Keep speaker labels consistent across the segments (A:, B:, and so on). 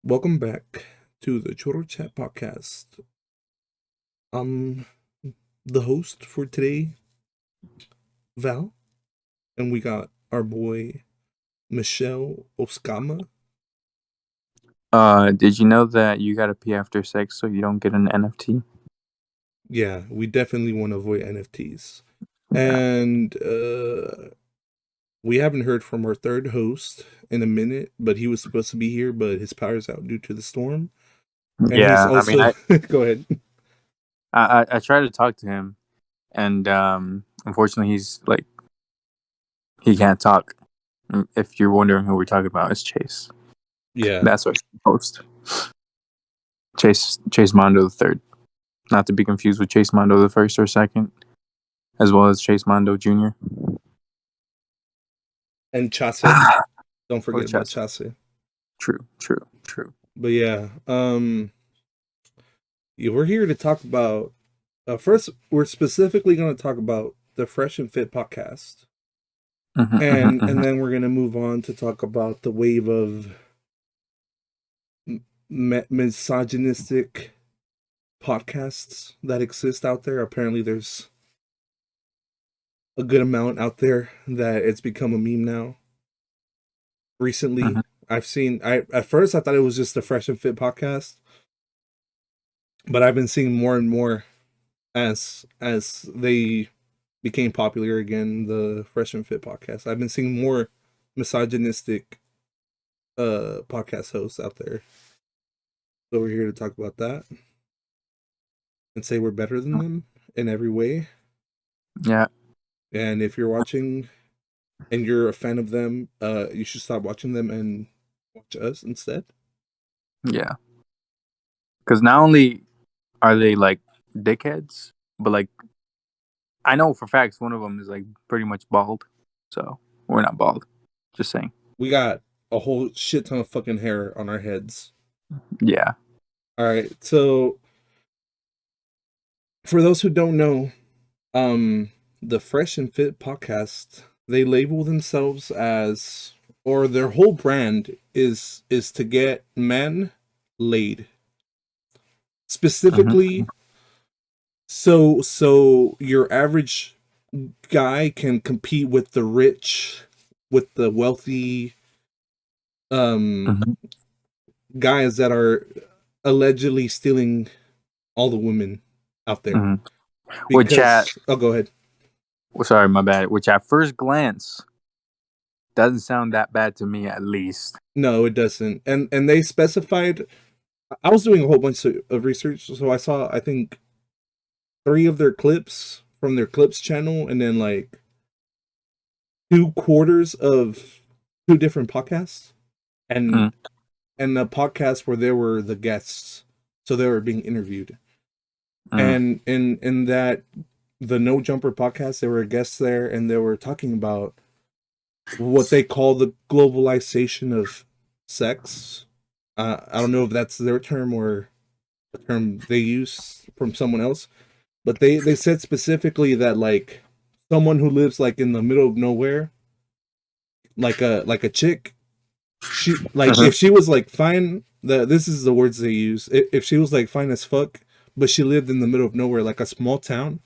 A: Welcome back to the Choro Chat podcast. I'm the host for today, Val, and we got our boy Michelle Oskama.
B: Did you know that you gotta pee after sex so you don't get an NFT?
A: Yeah, we definitely want to avoid NFTs.
B: Yeah.
A: And we haven't heard from our third host in a minute, but he was supposed to be here, but his power's out due to the storm. And he's
B: Yeah, I mean,
A: also go ahead.
B: I tried to talk to him, and unfortunately, he's like he can't talk. If you're wondering who we're talking about, it's Chase.
A: Yeah.
B: That's what host. Chase Mondo the third, not to be confused with Chase Mondo the first or second, as well as Chase Mondo Jr.
A: And Chase. Don't
B: Or
A: forget about
B: Chase.
A: Chase.
B: True.
A: But yeah, yeah, we're here to talk about. First, we're specifically going to talk about the Fresh and Fit podcast, and then we're going to move on to talk about the wave of misogynistic podcasts that exist out there. Apparently, there's a good amount out there that it's become a meme now. Recently, I've seen. I at first I thought it was just the Fresh and Fit podcast, but I've been seeing more and more as they became popular again, the Fresh and Fit podcast. I've been seeing more misogynistic podcast hosts out there. So we're here to talk about that and say we're better than them in every way.
B: Yeah.
A: And if you're watching and you're a fan of them, you should stop watching them and watch us instead.
B: Yeah. Because not only are they like dickheads, but like I know for facts one of them is like pretty much bald. So we're not bald. Just saying.
A: We got a whole shit ton of fucking hair on our heads.
B: Yeah.
A: All right. So for those who don't know, the Fresh and Fit podcast, they label themselves as, or their whole brand is to get men laid. Specifically, so your average guy can compete with the rich, with the wealthy guys that are allegedly stealing all the women out there.
B: Which at
A: Go ahead.
B: sorry, my bad. Which at first glance doesn't sound that bad to me, at least.
A: No, it doesn't. And they specified. I was doing a whole bunch of research, so I saw I think 3 of their clips from their clips channel, and then like 2/4 of 2 different podcasts, and the podcast where they were the guests, so they were being interviewed. And in that the No Jumper podcast, there were guests there, and they were talking about what they call the globalization of sex. I don't know if that's their term or a term they use from someone else, but they said specifically that like someone who lives like in the middle of nowhere, like a chick, she like if she was like fine, this is the words they use. If she was like fine as fuck, but she lived in the middle of nowhere, like a small town,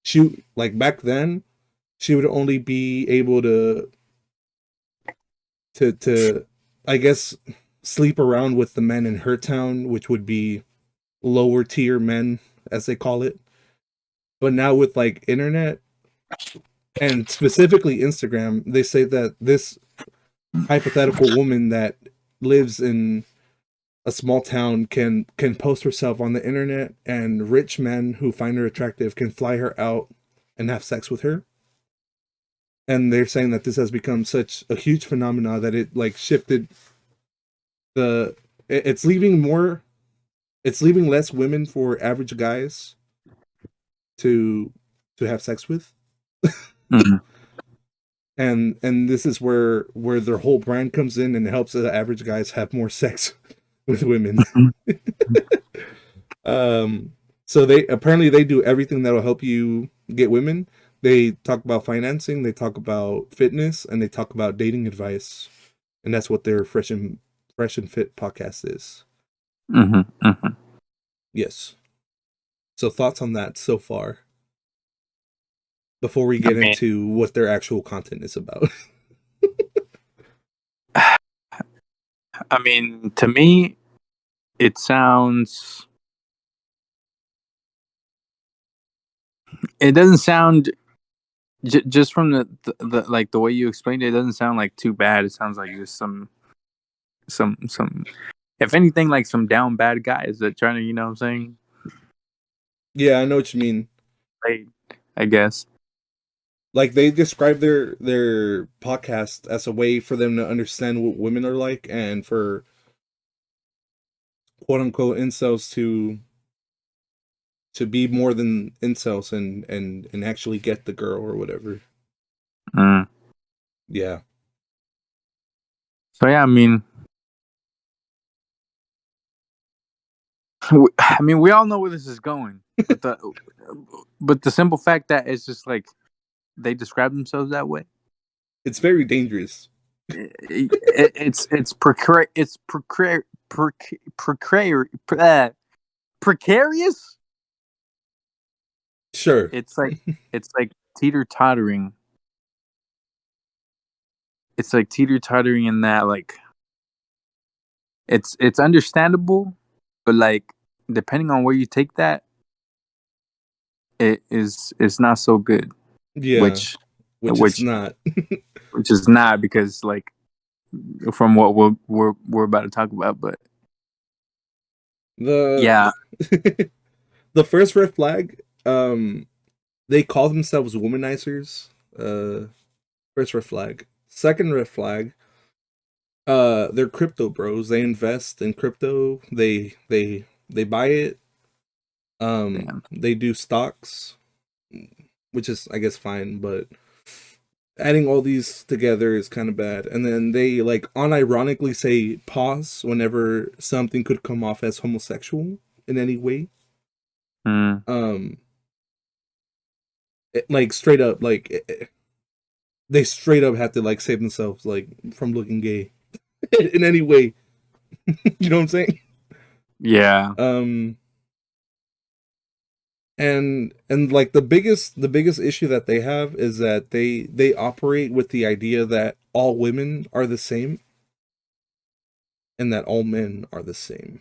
A: she like back then she would only be able to I guess sleep around with the men in her town, which would be lower tier men as they call it. But now with like internet and specifically Instagram, they say that this hypothetical woman that lives in a small town can post herself on the internet, and rich men who find her attractive can fly her out and have sex with her. And they're saying that this has become such a huge phenomenon that it like shifted the it's leaving less women for average guys to have sex with. And this is where their whole brand comes in and helps the average guys have more sex with women. So they do everything that'll help you get women. They talk about financing, they talk about fitness, and they talk about dating advice. And that's what their Fresh and Fresh and Fit podcast is. Yes. So thoughts on that so far before we get into what their actual content is about.
B: I mean, to me, it sounds. It doesn't sound just from the like the way you explained it. It doesn't sound like too bad. It sounds like just some. If anything, like some down bad guys that trying to, you know what I'm saying?
A: Yeah, I know what you mean.
B: I guess.
A: Like they describe their podcast as a way for them to understand what women are like, and for quote unquote incels to be more than incels and actually get the girl or whatever. Yeah.
B: So yeah, I mean, we all know where this is going, but the simple fact that it's just like they describe themselves that way.
A: It's very dangerous.
B: It's precarious.
A: Sure.
B: It's like teeter tottering. It's like teeter tottering in that like it's understandable, but like depending on where you take that, it's not so good.
A: Yeah.
B: Which
A: Which it's not.
B: which is not, because like from what we're about to talk about, but
A: The the first red flag, they call themselves womanizers. First red flag. Second red flag, they're crypto bros. They invest in crypto. They buy it. They do stocks, which is I guess fine, but adding all these together is kind of bad. And then they like unironically say pause whenever something could come off as homosexual in any way. Like straight up, like they straight up have to like save themselves like from looking gay in any way. You know what I'm saying?
B: Yeah.
A: And like the biggest issue that they have is that they operate with the idea that all women are the same and that all men are the same.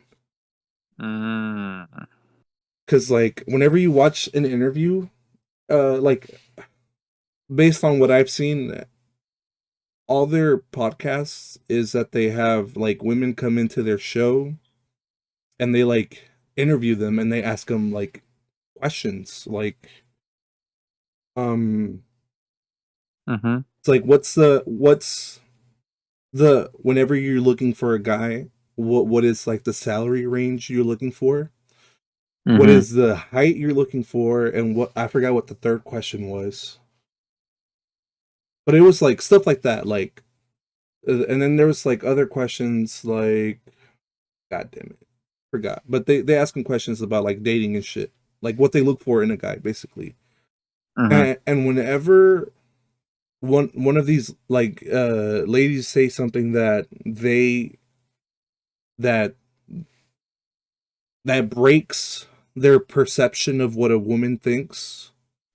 A: Because like whenever you watch an interview, like based on what I've seen, all their podcasts is that they have like women come into their show and they like interview them and they ask them like questions like it's like what's the whenever you're looking for a guy, what is like the salary range you're looking for, what is the height you're looking for, and what I forgot what the third question was, but it was like stuff like that, like and then there was like other questions like god damn it, forgot, but they ask them questions about like dating and shit, like what they look for in a guy basically. And whenever one of these like ladies say something that that breaks their perception of what a woman thinks,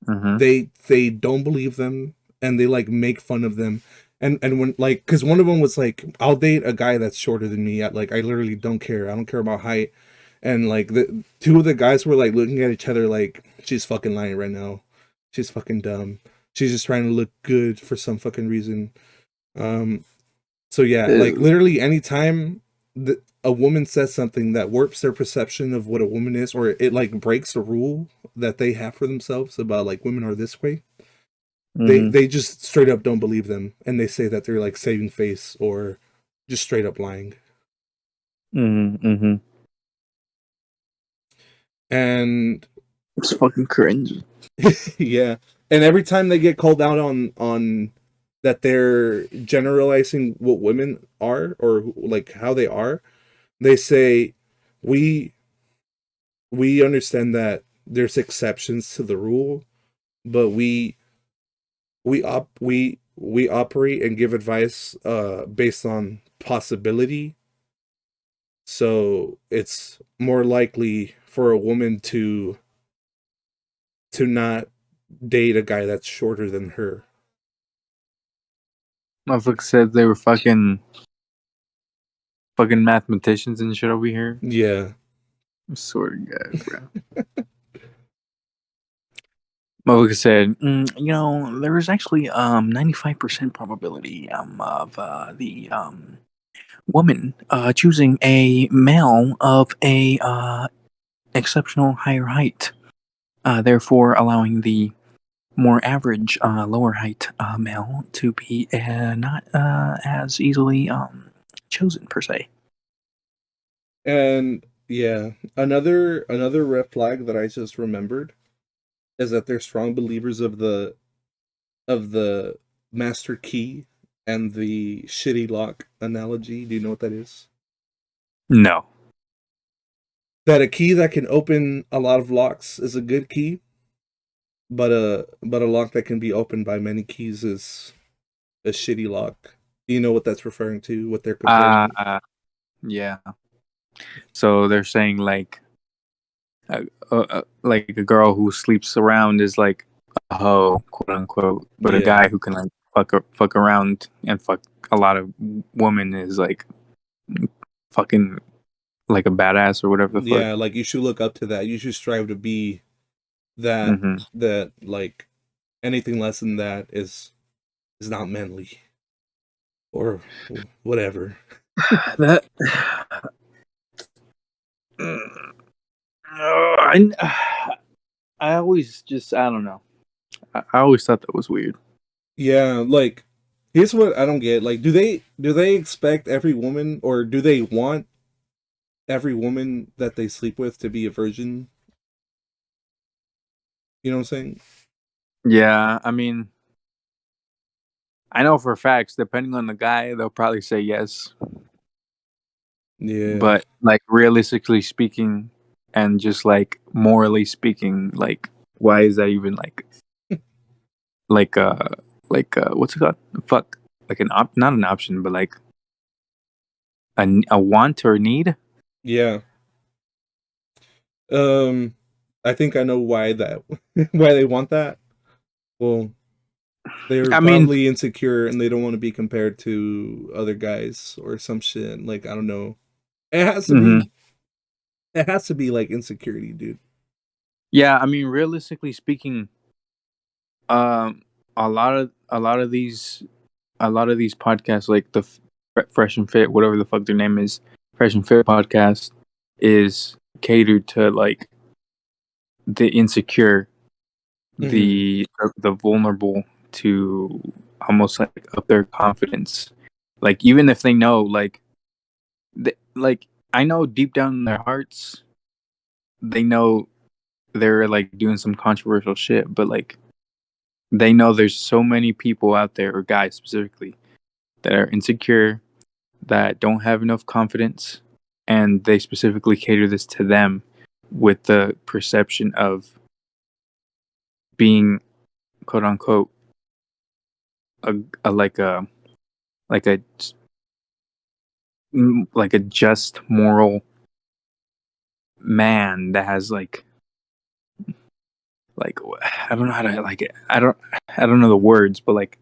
A: they don't believe them and they like make fun of them. And when like because one of them was like, I'll date a guy that's shorter than me, like I literally don't care, I don't care about height. And like the two of the guys were like looking at each other like, she's fucking lying right now, she's fucking dumb, she's just trying to look good for some fucking reason. So yeah, like literally anytime a woman says something that warps their perception of what a woman is, or it like breaks a rule that they have for themselves about like women are this way, they just straight up don't believe them, and they say that they're like saving face or just straight up lying. And
B: it's fucking cringe.
A: yeah, and every time they get called out on that they're generalizing what women are or like how they are, they say we we understand that there's exceptions to the rule, but we operate and give advice based on possibility So it's more likely for a woman to not date a guy that's shorter than her.
B: Motherfucker said they were fucking mathematicians and shit over here.
A: Yeah.
B: I swear to God, bro. Motherfucker said, there is actually 95% probability of the woman choosing a male of a exceptional higher height, therefore allowing the more average lower height male to be not as easily chosen per se.
A: And yeah, another red flag that I just remembered is that they're strong believers of the master key and the shitty lock analogy. Do you know what that is?
B: No.
A: That a key that can open a lot of locks is a good key, but a lock that can be opened by many keys is a shitty lock. Do you know what that's referring to? What they're comparing?
B: Yeah. So they're saying like a girl who sleeps around is like a hoe, quote unquote, but a
A: Yeah,
B: guy who can like fuck around and fuck a lot of women is like fucking like a badass or whatever the fuck.
A: yeah. Like you should look up to that. You should strive to be that.
B: Mm-hmm.
A: That like anything less than that is not manly or whatever.
B: That I always just I don't know. I always thought that was weird.
A: Yeah, like here's what I don't get. Like do they expect every woman or do they want every woman that they sleep with to be a virgin? You know what I'm saying?
B: Yeah, I mean, I know for facts, depending on the guy, they'll probably say yes.
A: Yeah.
B: But like realistically speaking, and just like morally speaking, like why is that even like uh what's it called? Fuck, like not an option, but like a want or need.
A: Yeah. Um I think I know why that why they want that. Well, they're
B: I mean,
A: probably insecure and they don't want to be compared to other guys or some shit. Like I don't know. It has to
B: mhm.
A: be it has to be like insecurity, dude.
B: Yeah, I mean, realistically speaking, um, a lot of these podcasts, like the Fresh and Fit, whatever the fuck their name is, Fresh and Fit podcast, is catered to like the insecure,
A: Mhm.
B: the vulnerable, to almost like up their confidence. Like even if they know, like I know deep down in their hearts, they know they're like doing some controversial shit, but like they know there's so many people out there, or guys specifically, that are insecure, that don't have enough confidence, and they specifically cater this to them with the perception of being quote unquote a, a like a like a like a just moral man that has like I don't know how to like it. I don't know the words, but like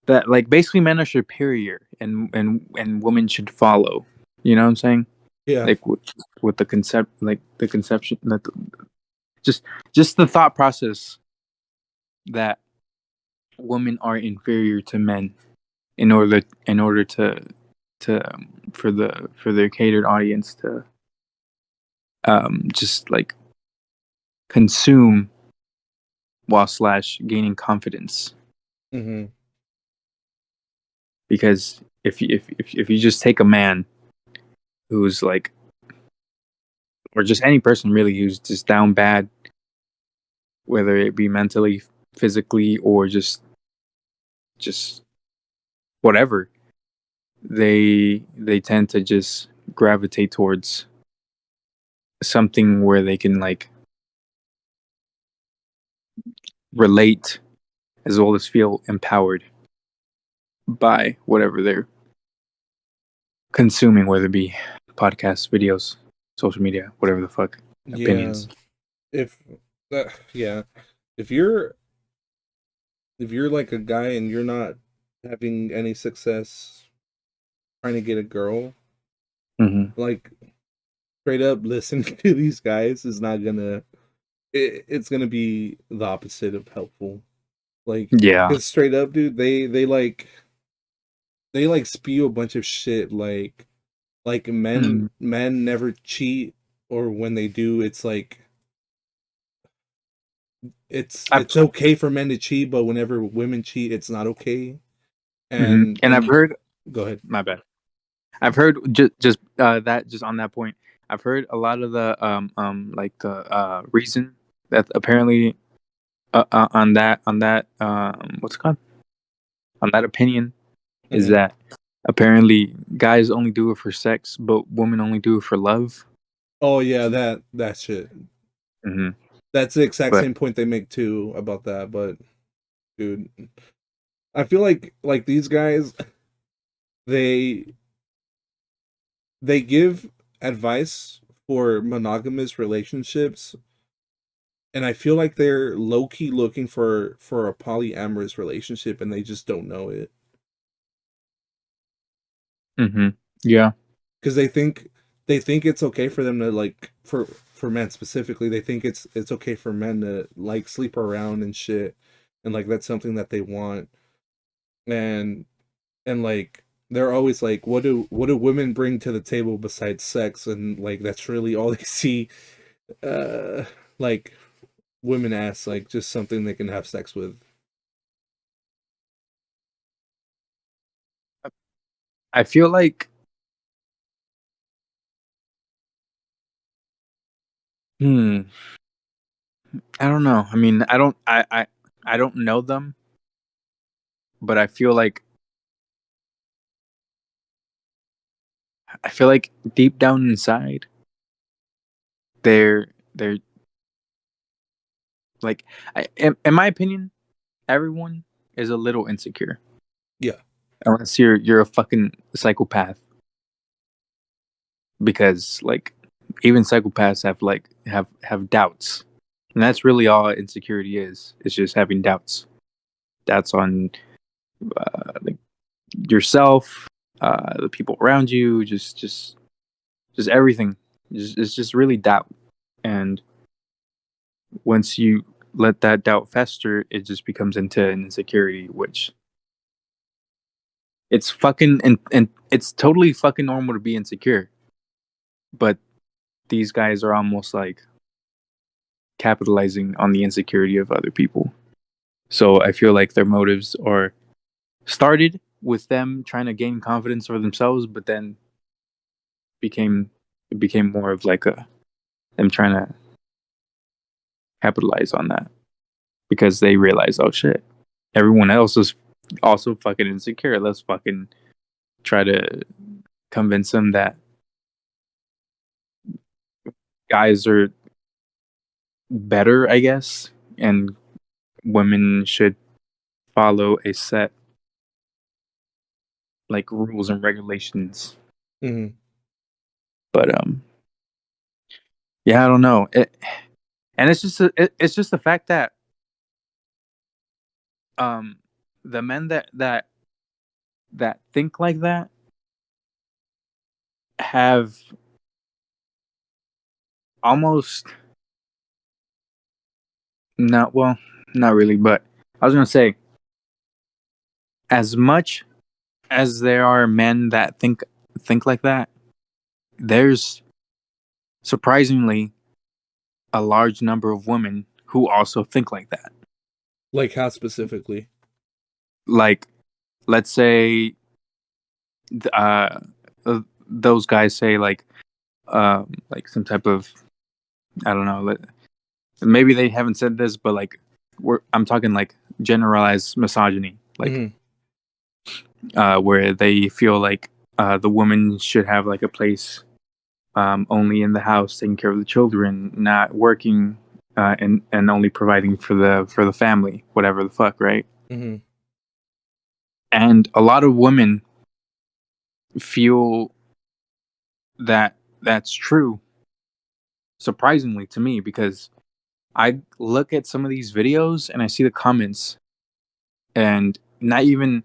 B: that, like basically men are superior and women should follow. You know what I'm saying?
A: Yeah.
B: Like with the concept, like the conception, that just just the thought process that women are inferior to men in order to for their catered audience to just like consume while slash gaining confidence.
A: Mhm.
B: Because if you just take a man who's like, or just any person really who's just down bad, whether it be mentally, physically, or just whatever, they tend to just gravitate towards something where they can like relate as well as feel empowered by whatever they're consuming, whether it be podcasts, videos, social media, whatever the fuck, opinions.
A: If yeah, if you're like a guy and you're not having any success trying to get a girl, like straight up listen to these guys is not gonna it's gonna be the opposite of helpful. Like,
B: Yeah.
A: because straight up, dude, they like spew a bunch of shit like men never cheat, or when they do, it's like it's okay for men to cheat, but whenever women cheat, it's not okay.
B: And I've heard.
A: Go ahead.
B: My bad. I've heard just that just on that point. I've heard a lot of the like the reason that apparently on that what's it called, on that opinion is that apparently guys only do it for sex, but women only do it for love.
A: Oh yeah, that shit. That's the exact same point they make too about that. But dude, I feel like these guys, they give advice for monogamous relationships, and I feel like they're low key looking for a polyamorous relationship, and they just don't know it.
B: Yeah,
A: because they think it's okay for them to like for men specifically. They think it's okay for men to like sleep around and shit, and like that's something that they want, and like they're always like, what do women bring to the table besides sex? And like that's really all they see. Like women ask like just something they can have sex with.
B: I feel like I don't know. I mean, I don't know them, but I feel like deep down inside they're like in my opinion, everyone is a little insecure.
A: Yeah.
B: Unless you're a fucking psychopath. Because like even psychopaths have like have doubts. And that's really all insecurity is. It's just having doubts. Doubts on like yourself, the people around you, just everything. It's just really doubt. And once you let that doubt fester, it just becomes into an insecurity, which it's fucking and it's totally fucking normal to be insecure. But these guys are almost like capitalizing on the insecurity of other people. So I feel like their motives are started with them trying to gain confidence for themselves, but then became it became more of like a them trying to capitalize on that because they realize, oh shit, everyone else is also fucking insecure. Let's fucking try to convince them that guys are better, I guess, and women should follow a set like rules and regulations. But yeah, I don't know. And it's just the fact that um the men that think like that have almost not, well, not really, but I was gonna say, as much as there are men that think like that, there's surprisingly a large number of women who also think like that.
A: Like how specifically?
B: Like, let's say, uh, those guys say like some type of, I don't know, maybe they haven't said this, but like I'm talking like generalized misogyny, like where they feel like the woman should have like a place only in the house, taking care of the children, not working, and only providing for the family, whatever the fuck, right? And a lot of women feel that's true, surprisingly to me, because I look at some of these videos and I see the comments, and not even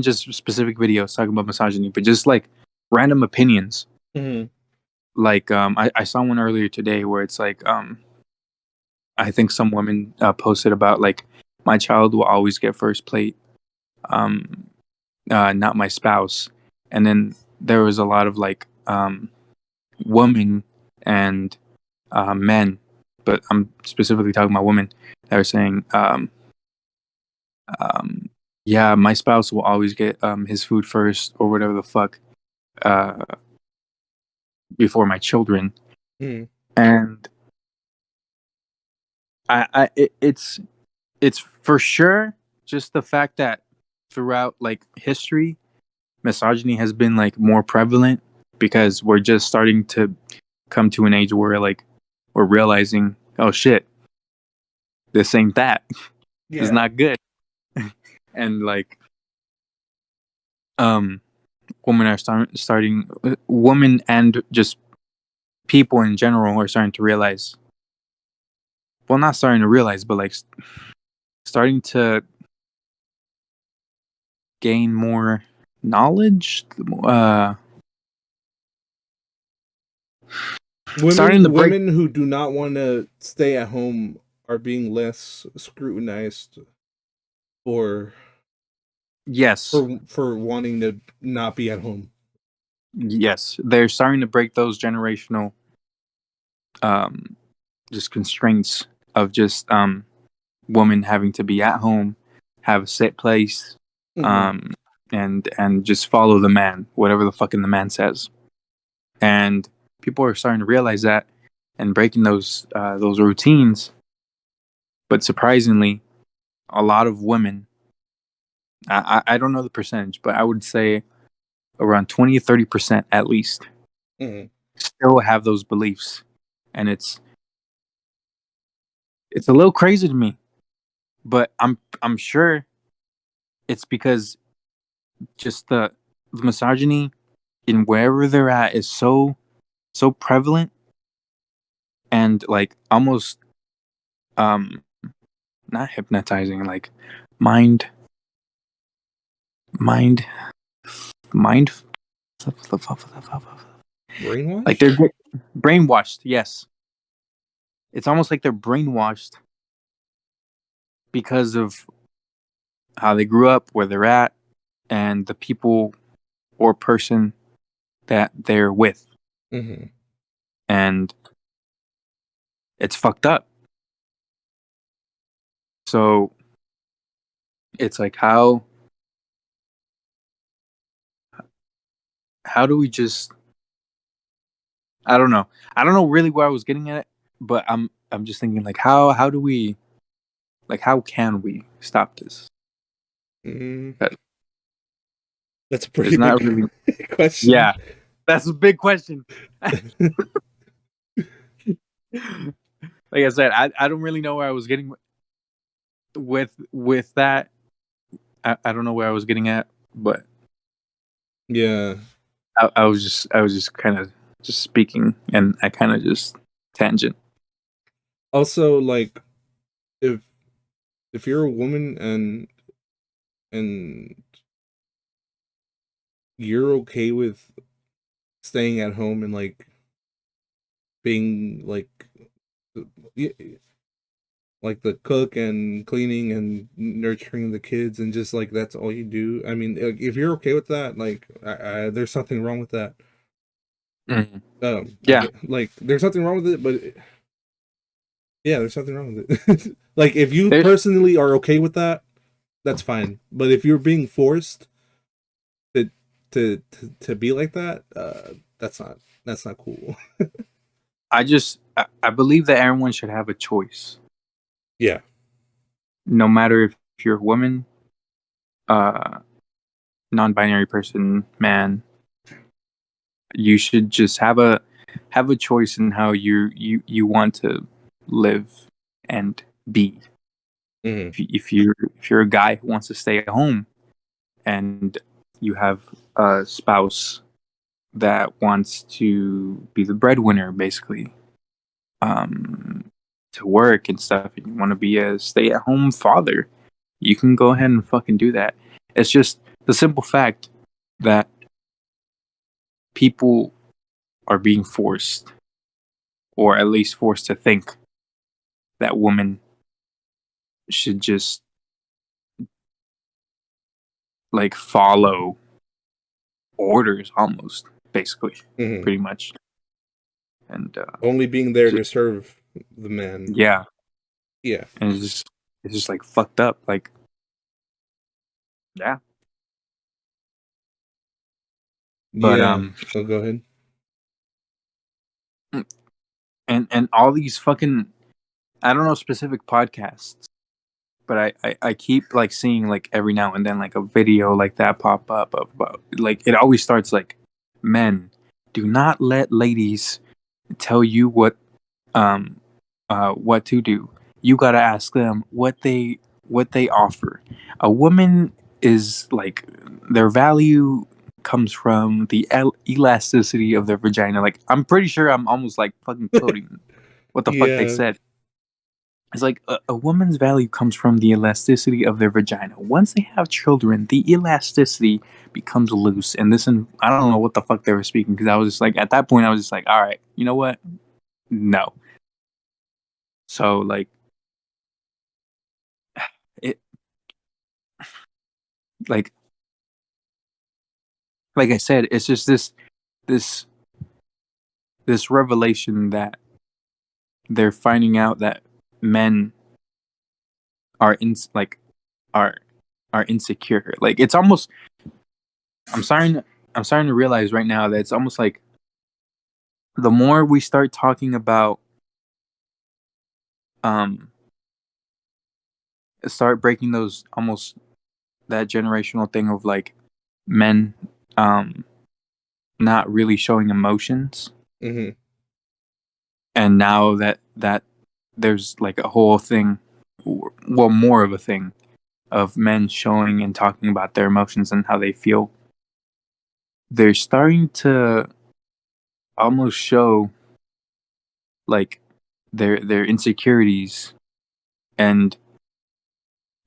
B: just specific videos talking about misogyny, but just like random opinions.
A: Mm-hmm.
B: Like I saw one earlier today where it's like I think some woman posted about like my child will always get first plate, um, not my spouse. And then there was a lot of like women and men, but I'm specifically talking about women that are saying, um, yeah, my spouse will always get his food first or whatever the fuck uh, before my children.
A: Mm-hmm.
B: And it's for sure just the fact that throughout like history, misogyny has been like more prevalent because we're just starting to come to an age where like we're realizing, oh shit, this ain't that. This is
A: Yeah.
B: not good. And like um women are starting women and just people in general are starting to realize, well, not starting to realize, but like starting to gain more knowledge, starting to break.
A: Women who do not want to stay at home are being less scrutinized for
B: Yes,
A: wanting to not be at home.
B: yes, they're starting to break those generational um just constraints of just women having to be at home, have a set place,
A: Mm-hmm.
B: um and just follow the man, whatever the fucking the man says. And people are starting to realize that and breaking those routines. But surprisingly, a lot of women, I don't know the percentage, but I would say around 20 or 30% at least,
A: Mm-hmm.
B: still have those beliefs. And it's a little crazy to me, but I'm sure it's because just the misogyny in wherever they're at is so prevalent and like almost um not hypnotizing, like mind mind mind like
A: Brainwashed?
B: they're brainwashed. Yes, it's almost like they're brainwashed because of how they grew up, where they're at, and the people or person that they're with.
A: Mm-hmm.
B: And it's fucked up. So it's like how do we just, I don't know. I don't know really where I was getting at, but I'm just thinking like how do we, like how can we stop this?
A: Mm-hmm.
B: That
A: That's a
B: there's
A: pretty
B: not
A: big
B: really.
A: question.
B: Yeah, that's a big question. Like I said, I don't really know where I was getting with that. I don't know where I was getting at, but
A: Yeah.
B: I was just kind of just speaking, and I kind of just tangent.
A: Also, like, if you're a woman and you're okay with staying at home and like being like the cook and cleaning and nurturing the kids and just like that's all you do. I mean, if you're okay with that, like, there's nothing wrong with that.
B: Mm-hmm.
A: I
B: Yeah,
A: get, like, there's nothing wrong with it, but yeah, there's nothing wrong with it. Like, if you
B: there,
A: personally are okay with that, that's fine. But if you're being forced to to be like that, that's not cool.
B: I believe that everyone should have a choice,
A: Yeah.
B: no matter if you're a woman, uh, non-binary person, man. You should just have a choice in how you want to live and be.
A: Hmm.
B: If you're a guy who wants to stay at home and you have a spouse that wants to be the breadwinner, basically, to work and stuff, and you want to be a stay-at-home father, you can go ahead and fucking do that. It's just the simple fact that people are being forced, or at least forced to think that women should just like follow orders, almost, basically,
A: Hmm.
B: pretty much. And
A: Only being there to serve the man.
B: yeah,
A: Yeah.
B: and it's just like fucked up. Like, yeah, but
A: Yeah. Oh, go ahead.
B: and all these fucking, I don't know specific podcasts, but I keep like seeing like every now and then like a video like that pop up of like it always starts like, men, do not let ladies tell you um what to do. You gotta ask them what they offer. A woman is like, their value comes from the elasticity of their vagina. Like, I'm pretty sure I'm almost like fucking quoting what the fuck they
A: Yeah.
B: said. It's like a woman's value comes from the elasticity of their vagina. Once they have children, the elasticity becomes loose. And this, and I don't know what the fuck they were speaking, because I was just like, at that point, I was just like, all right, you know what? No. So like, it like like I said, it's just this this revelation that they're finding out that men are are are insecure. Like, it's almost, I'm starting I'm starting to realize right now that it's almost like the more we start talking about um start breaking those, almost that generational thing of like men um not really showing emotions,
A: Hmm.
B: and now that there's like a whole thing, well, more of a thing of men showing and talking about their emotions and how they feel, they're starting to almost show like their insecurities, and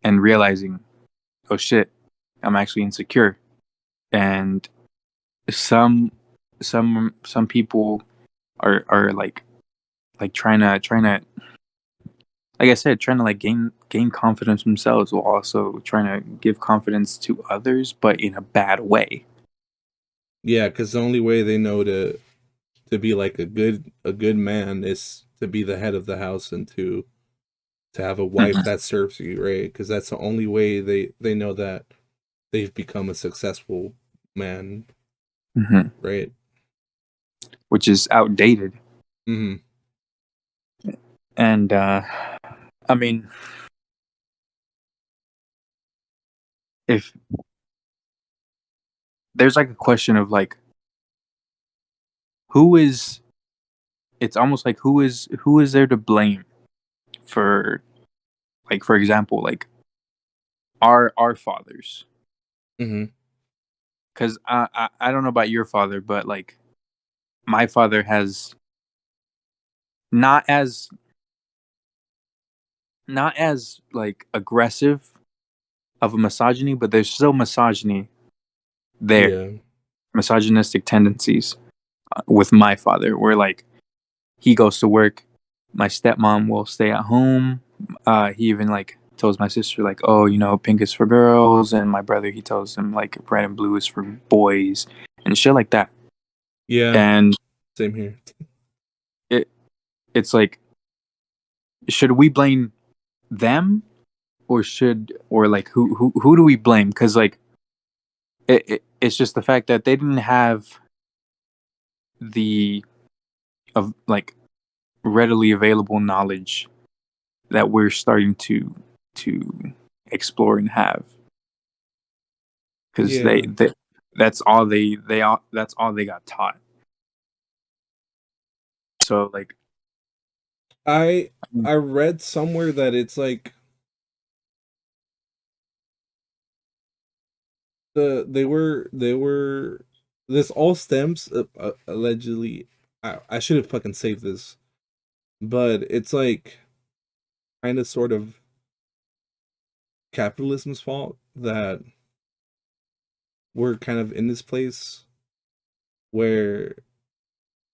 B: realizing, oh shit, I'm actually insecure. And some some people are like trying to, like I said, trying to like gain confidence themselves, while also trying to give confidence to others, but in a bad way.
A: Yeah, because the only way they know to be like a good man is to be the head of the house and to have a wife
B: Hmm.
A: that serves you, right? Because that's the only way they know that they've become a successful man,
B: Hmm.
A: right?
B: Which is outdated.
A: Hmm.
B: And I mean, if there's like a question of like, who is, it's almost like, who is there to blame for, like, for example, like our fathers.
A: Hmm.
B: Because I don't know about your father, but like, my father has not as like aggressive of a misogyny, but there's still misogyny there,
A: Yeah.
B: misogynistic tendencies with my father, where like, he goes to work, my stepmom will stay at home. He even like tells my sister like, oh, pink is for girls, and my brother, he tells him like red and blue is for boys, and shit like that.
A: Yeah.
B: And
A: Same here.
B: it it's like, should we blame them, or like, who do we blame? Because like, it's just the fact that they didn't have the of like readily available knowledge that we're starting to explore and have, because
A: Yeah.
B: that's all they got taught. So like,
A: I I read somewhere that it's like they were this all stems allegedly. I should have fucking saved this, but it's like kind of sort of capitalism's fault that we're kind of in this place where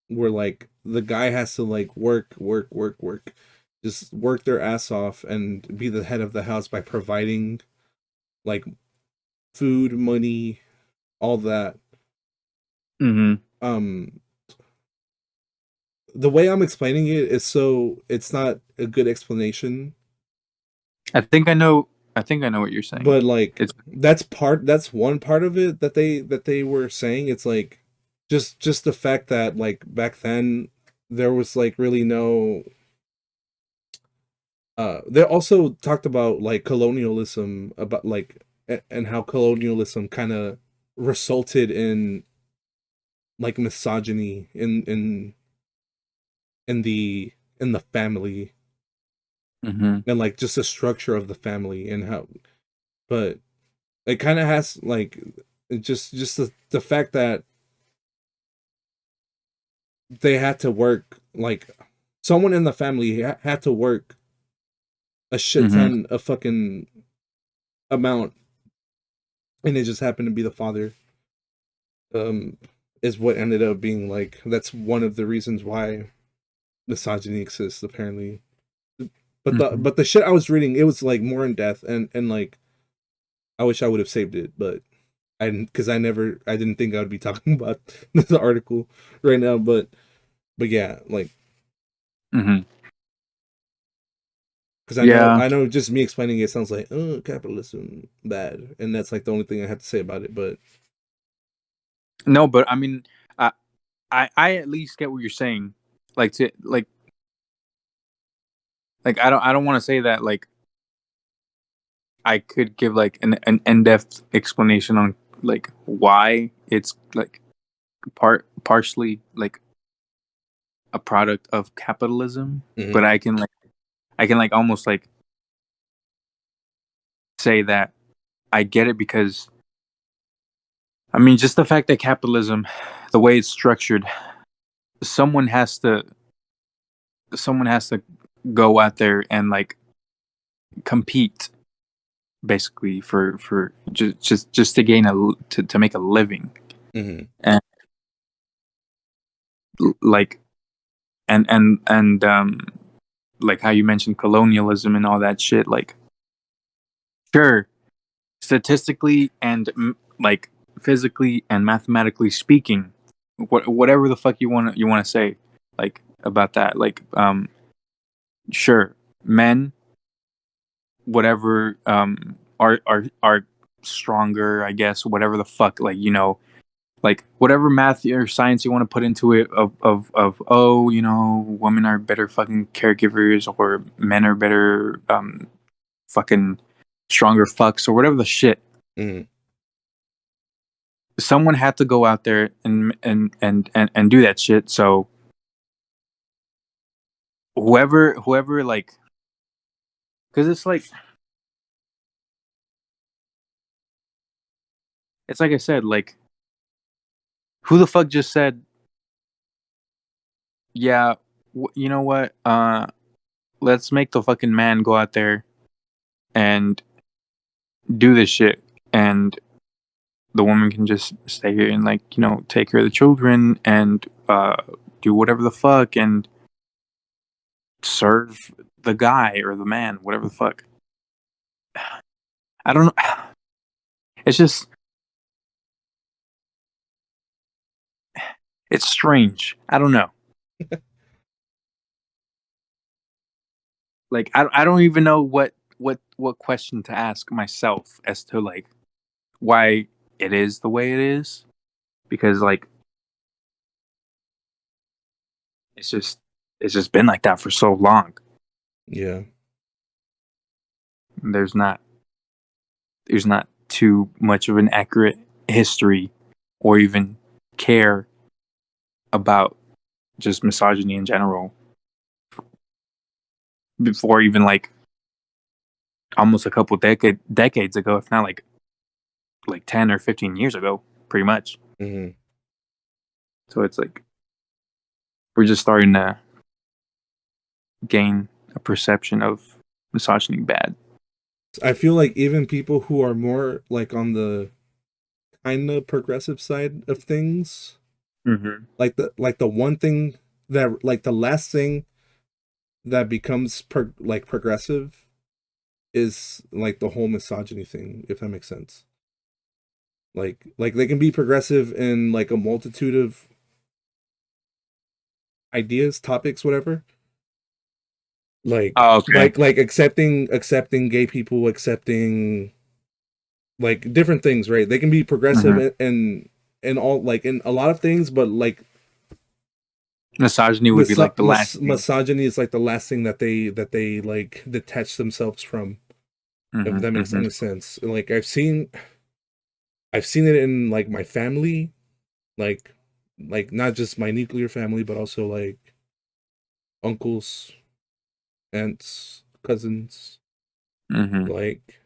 A: like the guy has to like work, just work their ass off and be the head of the house by providing like food, money, all that.
B: Mm-hmm.
A: Um, the way I'm explaining it is so it's not a good explanation,
B: I think I know. I think I know what you're saying.
A: but like
B: It's
A: that's one part of it that they were saying. It's like just the fact that like back then there was like really no they also talked about like colonialism, about like and how colonialism kind of resulted in like misogyny in the family,
B: mm-hmm.
A: and like just the structure of the family and how, but it kind of has like just the fact that they had to work, like someone in the family had to work a shit
B: Mm-hmm.
A: ton of fucking amount, and it just happened to be the father, um is what ended up being like, that's one of the reasons why misogyny exists apparently. But the
B: Mm-hmm.
A: but the shit I was reading, it was like more in depth, and like I wish I would have saved it, but I didn't, because I didn't think I would be talking about this article right now, but yeah, like
B: Mm-hmm.
A: because
B: Yeah.
A: I know just me explaining it sounds like, oh, capitalism bad, and that's like the only thing I have to say about it. But
B: No, but I mean, I I at least get what you're saying. Like to like I don't want to say that like I could give like an in-depth explanation on like why it's like partially like a product of capitalism, but
A: mhm,
B: I can like almost like say that I get it because I mean just the fact that capitalism, the way it's structured, someone has to someone has to go out there and like compete basically for just to gain to make a living
A: mhm,
B: and like and like how you mentioned colonialism and all that shit, like sure, statistically and like physically and mathematically speaking, whatever the fuck you want to say like about that, like sure, men whatever are stronger, I guess, whatever the fuck, like you know, like whatever math or science you want to put into it of oh, you know, women are better fucking caregivers or men are better fucking stronger fucks or whatever the shit.
A: mhm.
B: Someone had to go out there and do that shit. So whoever like, because it's like I said, like who the fuck just said yeah, you know what, let's make the fucking man go out there and do this shit, and the woman can just stay here and like you know take care of the children and do whatever the fuck and serve the guy or the man, whatever the fuck. I don't know. It's just it's strange. I don't know. Like I don't even know what question to ask myself as to like why it is the way it is, because like it's just it's just been like that for so long.
A: Yeah,
B: There's not there's not too much of an accurate history or even care about just misogyny in general before even like almost a couple decades ago, if not like 10 or 15 years ago, pretty much.
A: mhm.
B: So it's like we're just starting to gain a perception of misogyny bad.
A: I feel like even people who are more like on the kind of progressive side of things,
B: Mm-hmm.
A: like the one thing that like the last thing that becomes like progressive is like the whole misogyny thing, if that makes sense. Like they can be progressive in like a multitude of ideas, topics, whatever.
B: Oh, okay.
A: Like accepting gay people, accepting like different things, right? They can be progressive
B: Mm-hmm.
A: in all like in a lot of things, but like
B: Misogyny would be like the last thing.
A: misogyny is like the last thing that they like detach themselves from. If
B: Mm-hmm.
A: that makes
B: Mm-hmm.
A: any sense. Like I've seen it in like my family, like not just my nuclear family, but also like uncles, aunts, cousins,
B: Mm-hmm.
A: like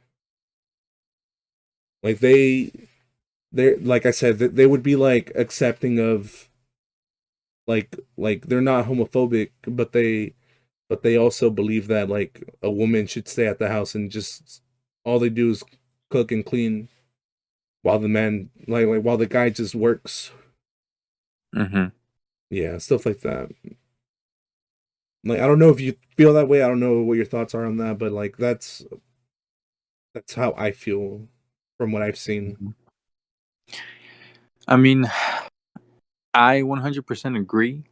A: like they're like I said, they would be like accepting of like they're not homophobic, but they also believe that like a woman should stay at the house and just all they do is cook and clean while the man like while the guy just works.
B: Mm-hmm.
A: Yeah, stuff like that. Like I don't know if you feel that way. I don't know what your thoughts are on that, but like that's how I feel from what I've seen.
B: I mean, I 100% agree.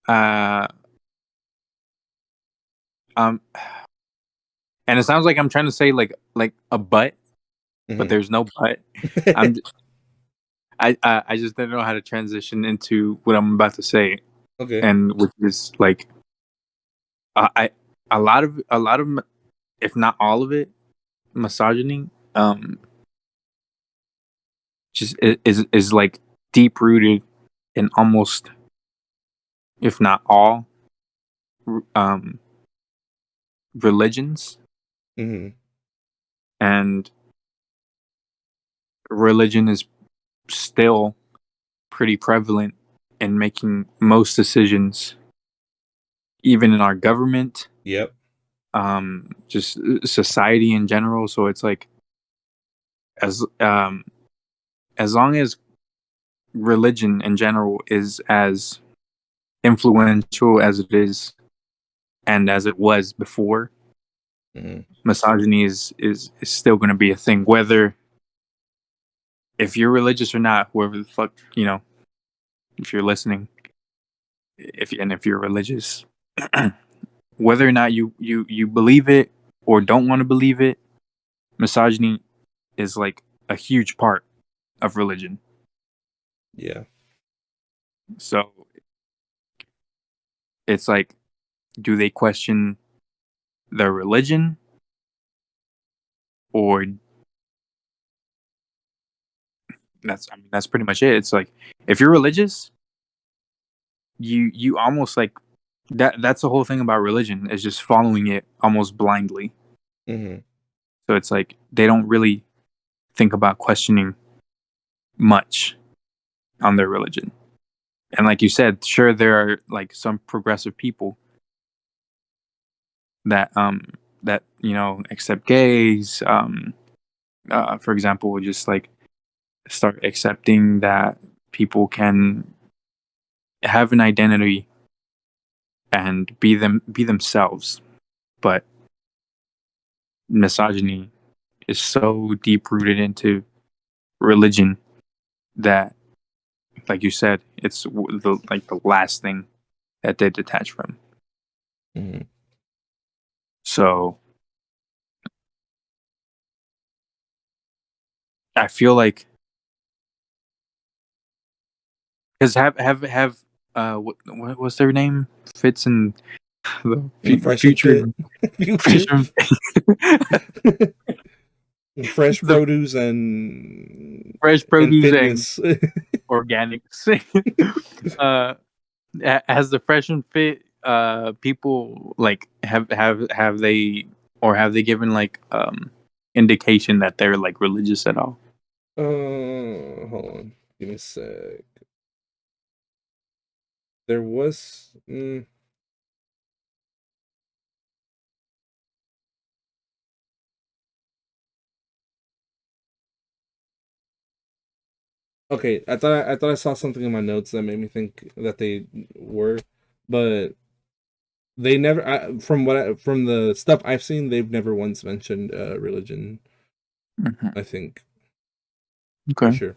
B: Uh, um, and it sounds like I'm trying to say like a but, but
A: Mm-hmm.
B: there's no but. I'm I just didn't know how to transition into what I'm about to say,
A: Okay.
B: and which is like I a lot of if not all of it misogyny just is like deep rooted in almost if not all um religions,
A: Mm-hmm.
B: and religion is still pretty prevalent in making most decisions, even in our government,
A: Yep.
B: just society in general. So it's like as um as long as religion in general is as influential as it is and as it was before,
A: Mm-hmm.
B: misogyny is still going to be a thing, whether if you're religious or not, whoever the fuck, if you're listening, if you're religious, whether or not you believe it or don't want to believe it, misogyny is like a huge part of religion.
A: Yeah.
B: So it's like, do they question their religion, or that's pretty much it. It's like if you're religious, you almost like that's the whole thing about religion is just following it almost blindly.
A: Mm-hmm.
B: So it's like they don't really think about questioning much on their religion. And like you said, sure there are like some progressive people that accept gays, for example, just like start accepting that people can have an identity and be themselves. But misogyny is so deep rooted into religion that, like you said, it's the last thing that they detach from.
A: Mm-hmm.
B: So I feel like because have what's their name, Fitz and the
A: Fresh and
B: future
A: fit, future,
B: future
A: fresh
B: the
A: produce
B: fresh
A: and
B: produce and
A: fitness.
B: organics. uh, has the fresh and fit people like have they, or have they given like indication that they're like religious at all?
A: Hold on. Give me a sec. There was. Okay, I thought I saw something in my notes that made me think that they were, but they never. From the stuff I've seen, they've never once mentioned religion.
B: Mm-hmm.
A: I think pretty
B: Okay.
A: sure,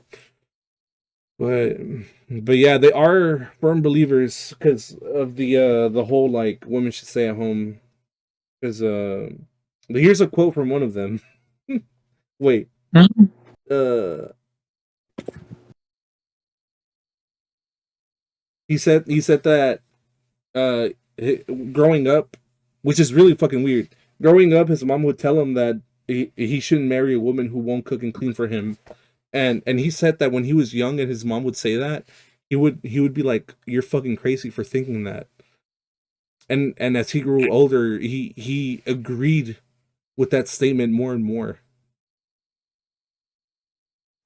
A: but yeah, they are firm believers because of the whole like women should stay at home. Because but here's a quote from one of them. Wait,
B: Mhm.
A: uh, he said that uh growing up, which is really fucking weird. Growing up, his mom would tell him that he shouldn't marry a woman who won't cook and clean for him, and he said that when he was young and his mom would say that, he would be like, "You're fucking crazy for thinking that." And as he grew older, he agreed with that statement more and more.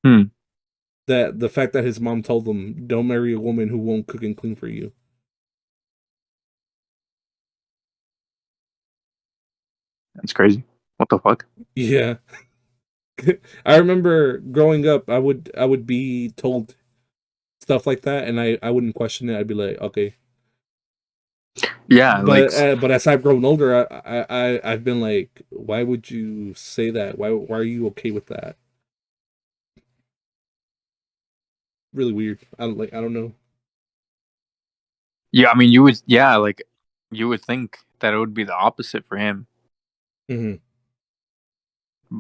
B: Hmm.
A: That the fact that his mom told him, "Don't marry a woman who won't cook and clean for you."
B: That's crazy. What the fuck?
A: Yeah. I remember growing up, I would be told stuff like that, and I wouldn't question it. I'd be like, okay.
B: Yeah, like
A: But as I've grown older, I've been like, why would you say that? Why are you okay with that? Really weird. I don't know.
B: yeah, I mean you would yeah, like you would think that it would be the opposite for him,
A: Hmm.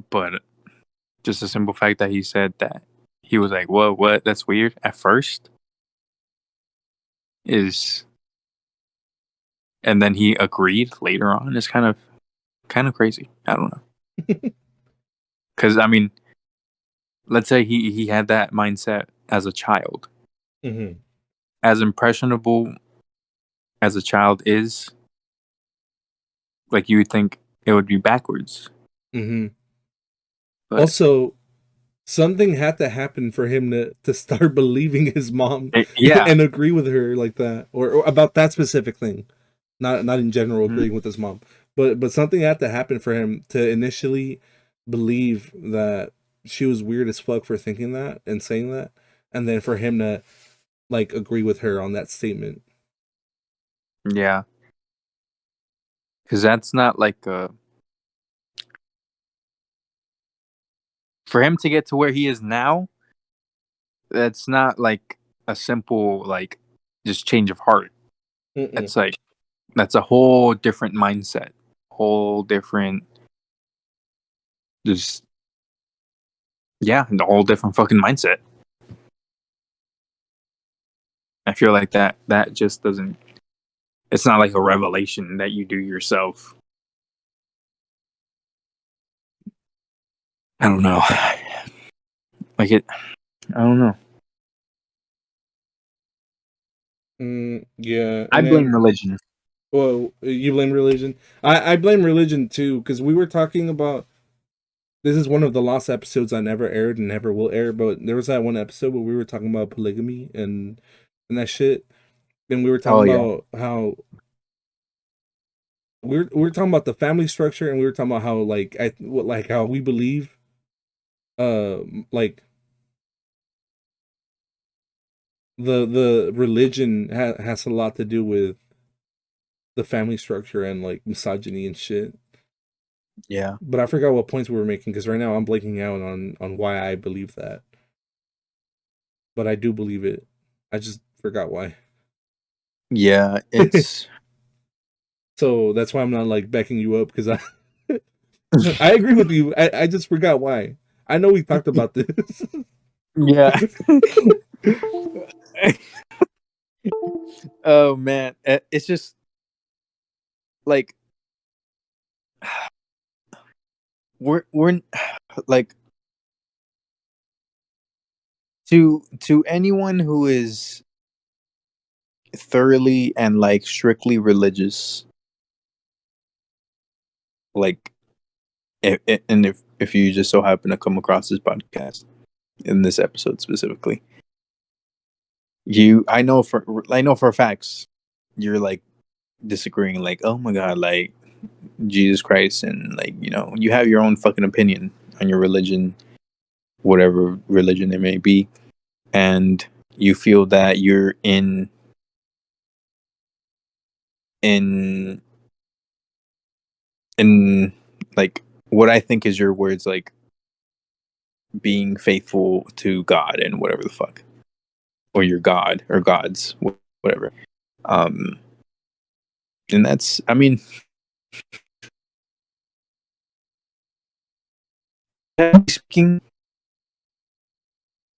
B: but just the simple fact that he said that he was like, "Whoa, what? That's weird." At first is, and then he agreed later on is kind of crazy. I don't know, because I mean, let's say he had that mindset as a child,
A: Hmm.
B: as impressionable as a child is, like you would think it would be backwards,
A: Hmm.
B: but
A: Also, something had to happen for him to start believing his mom
B: yeah.
A: and agree with her like that, or about that specific thing. Not in general
B: Mhm.
A: agreeing with his mom, but something had to happen for him to initially believe that she was weird as fuck for thinking that and saying that, and then for him to like agree with her on that statement.
B: Yeah, because that's not like for him to get to where he is now. That's not like a simple like just change of heart.
A: Mm-mm.
B: It's like that's a whole different mindset, whole different, just yeah, the whole different fucking mindset. I feel like that just doesn't. It's not like a revelation that you do yourself. I don't know. Like it. I don't know.
A: Yeah,
B: I
A: and
B: blame
A: then
B: religion.
A: well, you blame religion. I blame religion too because we were talking about. This is one of the lost episodes I never aired and never will air, but there was that one episode where we were talking about polygamy and that shit. And we were talking
B: Oh yeah.
A: about how we were talking about the family structure, and we were talking about how like how we believe like the religion has a lot to do with the family structure and like misogyny and shit.
B: Yeah.
A: But I forgot what points we were making because right now I'm blanking out on why I believe that. But I do believe it. I just forgot why.
B: Yeah. It's.
A: So that's why I'm not like backing you up because I I agree with you. I just forgot why. I know we talked about this.
B: Yeah. Oh man, it's just like we're like to anyone who is thoroughly and like strictly religious, like and if you just so happen to come across this podcast in this episode specifically, I know for facts you're like disagreeing, like, oh my god, like Jesus Christ, and like, you have your own fucking opinion on your religion, whatever religion it may be, and you feel that you're in in like what I think is your words, like being faithful to God and whatever the fuck, or your God or gods, whatever. Um, and that's, I mean, speaking,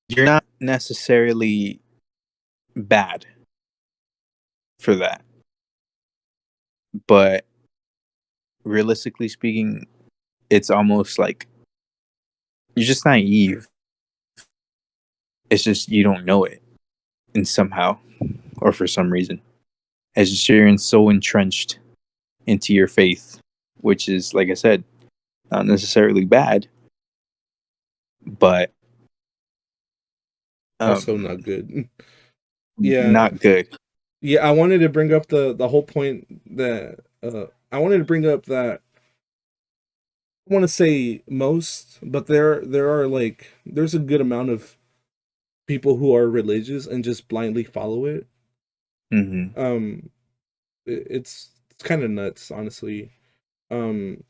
B: you're not necessarily bad for that, but realistically speaking, it's almost like you're just naive. It's just you don't know it, and somehow, or for some reason, as just you're so entrenched into your faith, which is, like I said, not necessarily bad, but
A: Also
B: um,
A: not good. Yeah,
B: not good.
A: yeah. I wanted to bring up the whole point that I wanted to bring up that I want to say most, but there are like there's a good amount of people who are religious and just blindly follow it.
B: Hmm.
A: Um, it's kind of nuts, honestly. Um,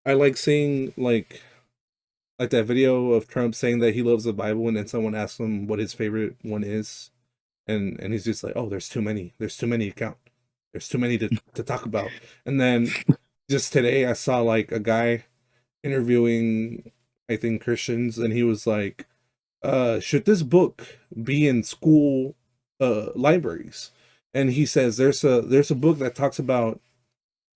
A: I like seeing like that video of Trump saying that he loves the Bible, and then someone asks him what his favorite one is, and he's just like, "Oh, there's too many to count, there's too many to talk about." And then just today, I saw like a guy interviewing, I think, Christians, and he was like, should this book be in school libraries?" And he says there's a book that talks about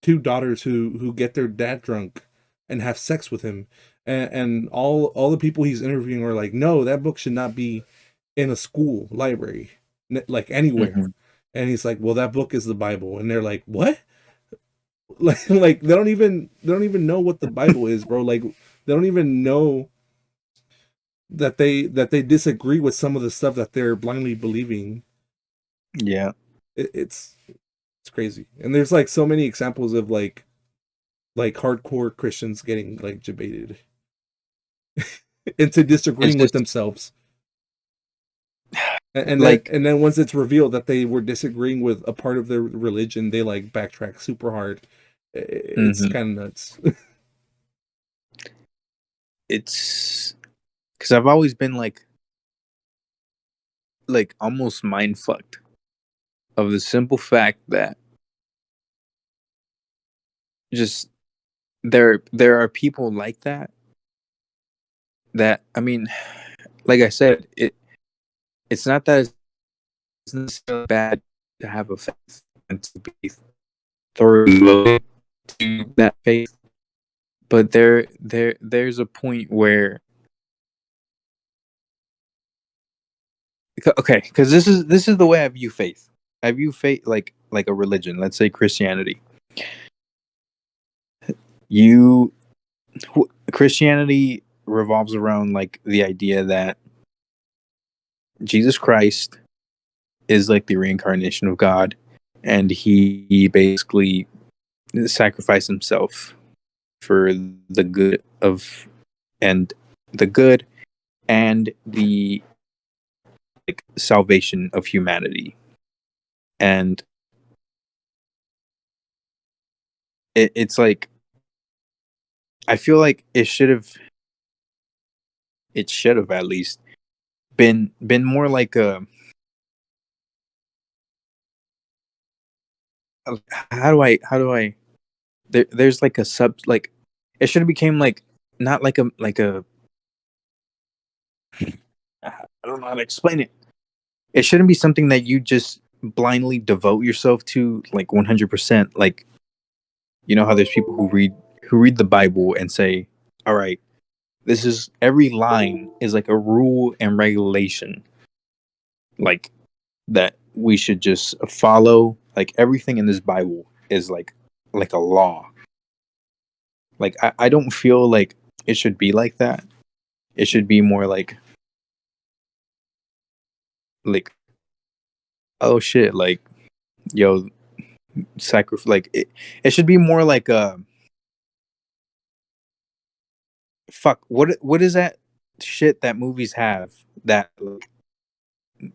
A: two daughters who get their dad drunk and have sex with him, and all the people he's interviewing are like, no, that book should not be in a school library, like anywhere.
B: Hmm.
A: And he's like, well, that book is the Bible. And they're like, what? Like they don't even know what the Bible is, bro. Like they don't even know that they disagree with some of the stuff that they're blindly believing.
B: Yeah,
A: It's crazy. And there's like so many examples of like hardcore Christians getting like debated into
B: it's
A: disagreeing with
B: just
A: themselves. And then
B: like,
A: and then once it's revealed that they were disagreeing with a part of their religion, they like backtrack super hard. It's
B: hmm,
A: kind of nuts.
B: it's because I've always been like almost mind fucked of the simple fact that just there are people like that I mean, like I said, it's not that it's necessarily bad to have a faith and to be thoroughly devoted to that faith, but there's a point where, okay, because this is the way I view faith. I view faith like a religion. Let's say Christianity. You Christianity revolves around like the idea that Jesus Christ is like the reincarnation of God, and he basically sacrificed himself for the good of and the good and the like salvation of humanity. And it's like I feel like it should have at least been more like a, how do I there's like a sub, like it should have became like not like a I don't know how to explain it. It shouldn't be something that you just blindly devote yourself to like 100%. Like, how there's people who read the Bible and say, all right, this is every line is like a rule and regulation, like that we should just follow. Like everything in this Bible is like a law. Like I don't feel like it should be like that. It should be more like oh shit, like yo, sacrifice. Like it should be more like a fuck. What is that shit that movies have that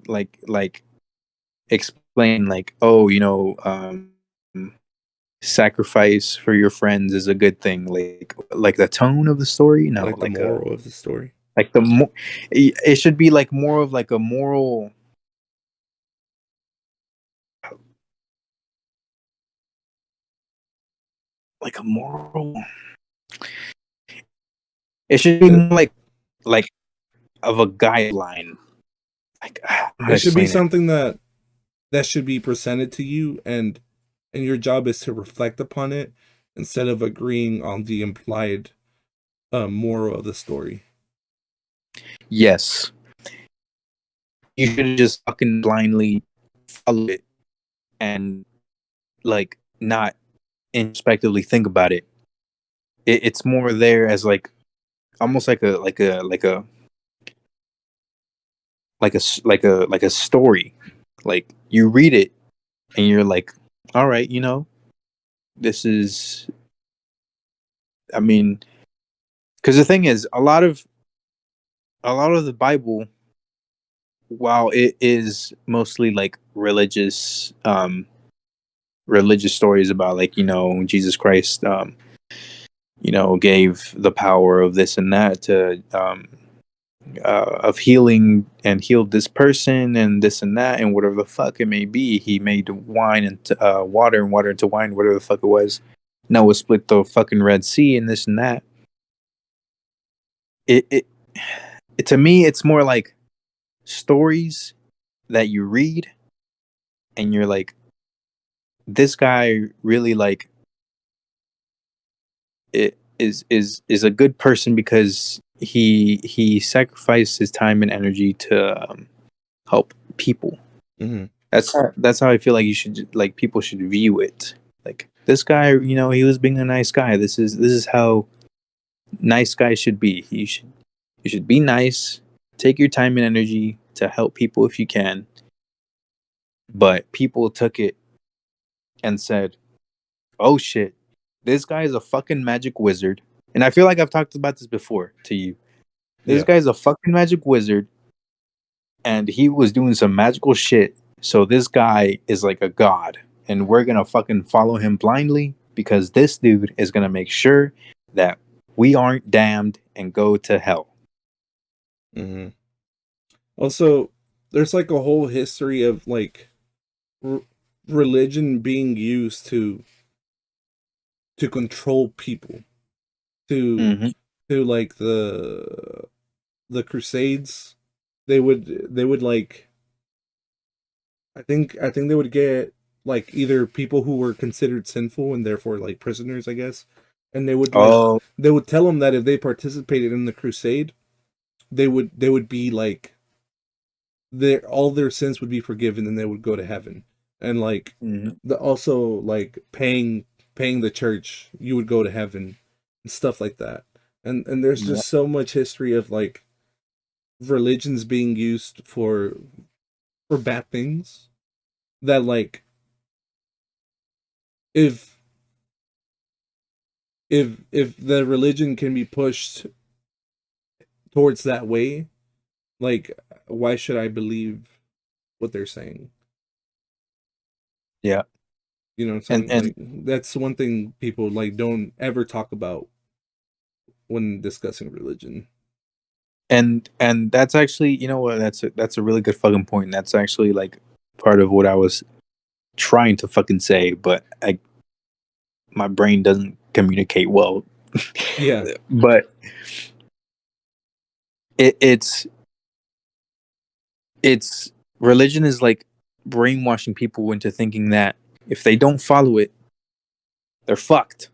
B: like explain like, oh, sacrifice for your friends is a good thing, like the tone of the story. No,
A: Like the moral of the story.
B: like it should be like more of like a moral, like a moral. It should be
A: It,
B: more like of a guideline. Like I don't know how to
A: it should be
B: explain it.
A: something that should be presented to you, and your job is to reflect upon it instead of agreeing on the implied moral of the story.
B: Yes, you should just fucking blindly follow it and like not introspectively think about it. It's more there as like almost like a story. Like you read it and you're like, all right, this is. I mean, because the thing is, a lot of the Bible, while it is mostly like religious stories about like Jesus Christ, gave the power of this and that to of healing and healed this person and this and that and whatever the fuck it may be. He made wine into water and water into wine, whatever the fuck it was. Noah split the fucking Red Sea and this and that. It to me, it's more like stories that you read and you're like, this guy really like it is a good person because he sacrificed his time and energy to help people.
A: Mm-hmm.
B: That's how I feel like you should like people should view it. Like this guy, he was being a nice guy. This is how nice guys should be. You should be nice. Take your time and energy to help people if you can. But people took it and said, "Oh shit, this guy is a fucking magic wizard." And I feel like I've talked about this before to you. This
A: Yeah.
B: guy's a fucking magic wizard and he was doing some magical shit. So this guy is like a god, and we're gonna fucking follow him blindly because this dude is gonna make sure that we aren't damned and go to hell.
A: Mm-hmm. Also, there's like a whole history of like r- religion being used to control people, to
B: Mm-hmm.
A: like the Crusades. They would like, I think they would get like either people who were considered sinful and therefore like prisoners, I guess, and
B: Oh.
A: they would tell them that if they participated in the crusade, they would be like their all their sins would be forgiven and they would go to heaven. And like
B: Mm-hmm.
A: the also like paying the church, you would go to heaven and stuff like that. And there's
B: Yeah.
A: just so much history of like religions being used for bad things, that like if if the religion can be pushed towards that way, like why should I believe what they're saying?
B: Yeah.
A: You know what I'm
B: And
A: saying? Like that's one thing people like don't ever talk about when discussing religion.
B: and that's actually, what, that's a really good fucking point. That's actually like part of what I was trying to fucking say, but my brain doesn't communicate well.
A: Yeah.
B: But it's it's religion is like brainwashing people into thinking that if they don't follow it, they're fucked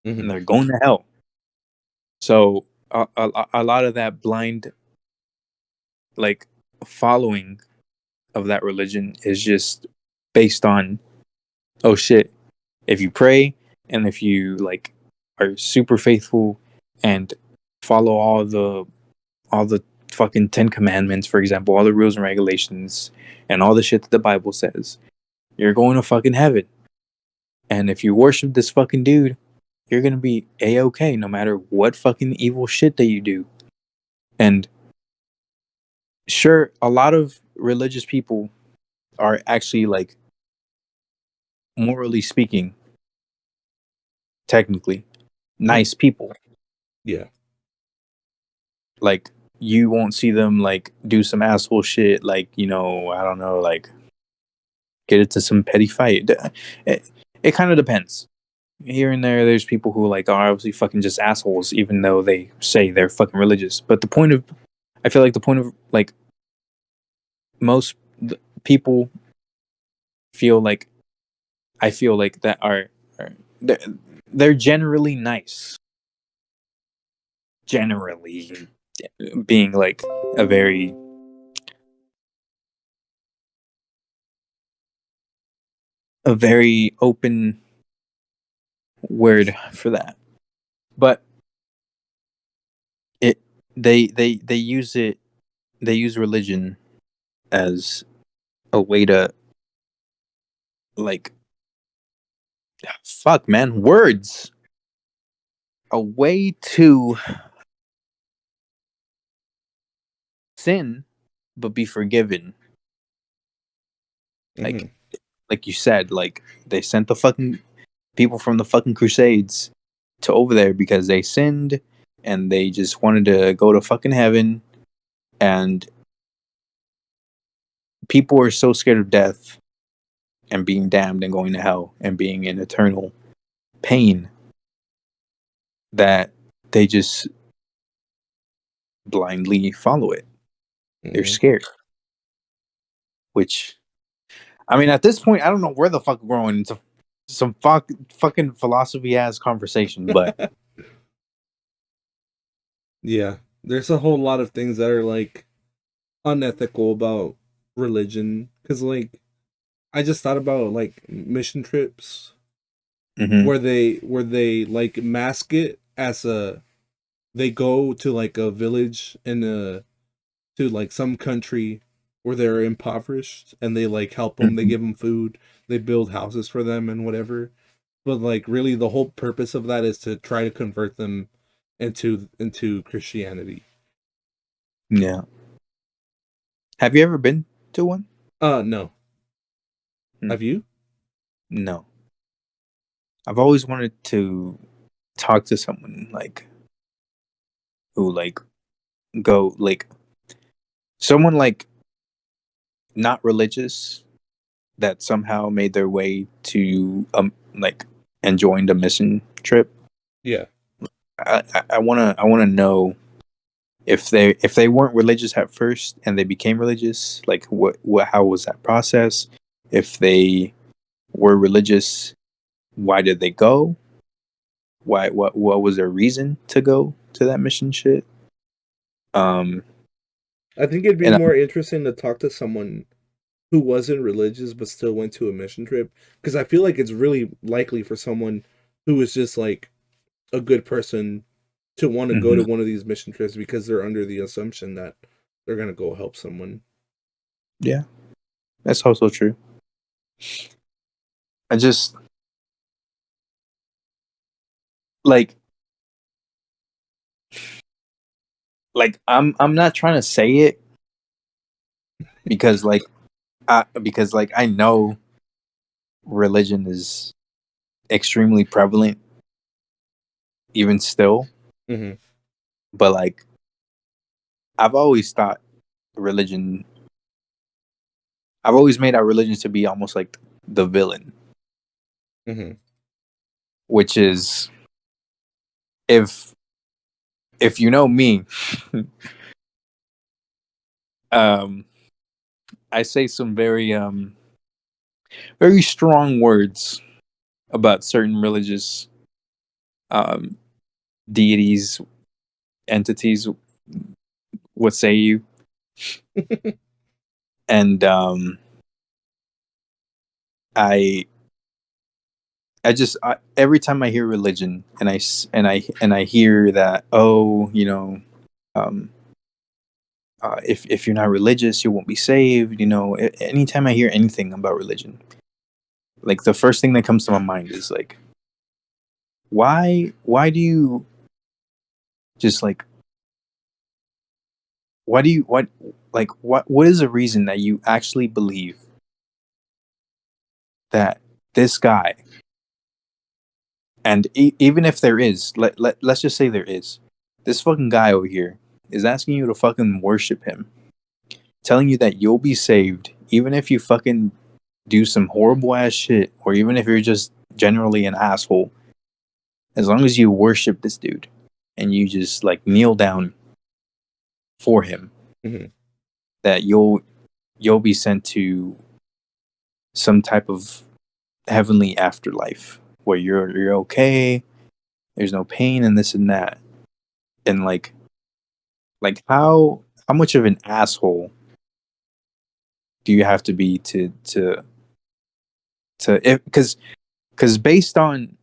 B: and
A: Hmm.
B: they're going to hell. So a lot of that blind like following of that religion is just based on, oh shit, if you pray and if you are super faithful and follow all the fucking 10 commandments, for example, all the rules and regulations and all the shit that the Bible says, you're going to fucking heaven. And if you worship this fucking dude, you're going to be A-okay no matter what fucking evil shit that you do. And sure, a lot of religious people are actually, like, morally speaking, technically, nice people.
A: Yeah.
B: Like, you won't see them, like, do some asshole shit, like, you know, I don't know, like, get into some petty fight. It kind of depends. Here and there, there's people who, like, are obviously fucking just assholes, even though they say they're fucking religious. But I feel like the point of, like, most people feel like, I feel like that are they're, they're generally nice. Generally being, like, a very open word for that. But it they use it they use religion as a way to, like, fuck man, words, a way to sin but be forgiven.
A: Mm-hmm.
B: Like you said, like, they sent the fucking people from the fucking crusades to over there because they sinned and they just wanted to go to fucking heaven. And people are so scared of death and being damned and going to hell and being in eternal pain that they just blindly follow it. They're
A: Mm-hmm.
B: scared. Which, I mean, at this point, I don't know where the fuck we're going into some fucking philosophy ass conversation, but
A: Yeah. There's a whole lot of things that are like unethical about religion. Cause like I just thought about like mission trips
B: mm-hmm,
A: where they like mask it as they go to like a village in a to like some country where they're impoverished and they like help them, they
B: mm-hmm.
A: give them food, they build houses for them and whatever. But like really the whole purpose of that is to try to convert them into Christianity.
B: Yeah. Have you ever been to one?
A: No.
B: Hmm.
A: Have you?
B: No. I've always wanted to talk to someone, like, who, like, go, like, someone, like, not religious that somehow made their way to, like, and joined a mission trip.
A: Yeah.
B: I wanna know if they weren't religious at first and they became religious, like, what how was that process? If they were religious, why did they go? Why what was their reason to go to that mission shit? Um
A: I think it'd be
B: and
A: more interesting to talk to someone who wasn't religious but still went to a mission trip because I feel like it's really likely for someone who is just like a good person to want to go
B: mhm,
A: to one of these mission trips because they're under the assumption that they're gonna go help someone.
B: yeah, that's also true. I just, like, I'm not trying to say it because, like, I know religion is extremely prevalent even still,
A: Mm-hmm.
B: but, like, I've always thought religion I've always made our religion to be almost like the villain,
A: Mm-hmm.
B: which is, if you know me, um, I say some very strong words about certain religious, um, deities, entities. What say you? And I every time I hear religion and I hear that, oh, you know, um, if you're not religious, you won't be saved. You know, anytime I hear anything about religion, like the first thing that comes to my mind is like, why do you just like why do you what is the reason that you actually believe that this guy, and even if there is, let's just say there is, this fucking guy over here is asking you to fucking worship him, telling you that you'll be saved even if you fucking do some horrible ass shit, or even if you're just generally an asshole, as long as you worship this dude and you just like kneel down for him,
A: Mm-hmm.
B: that you'll be sent to some type of heavenly afterlife where you're okay, there's no pain and this and that. And like how much of an asshole do you have to be to because based on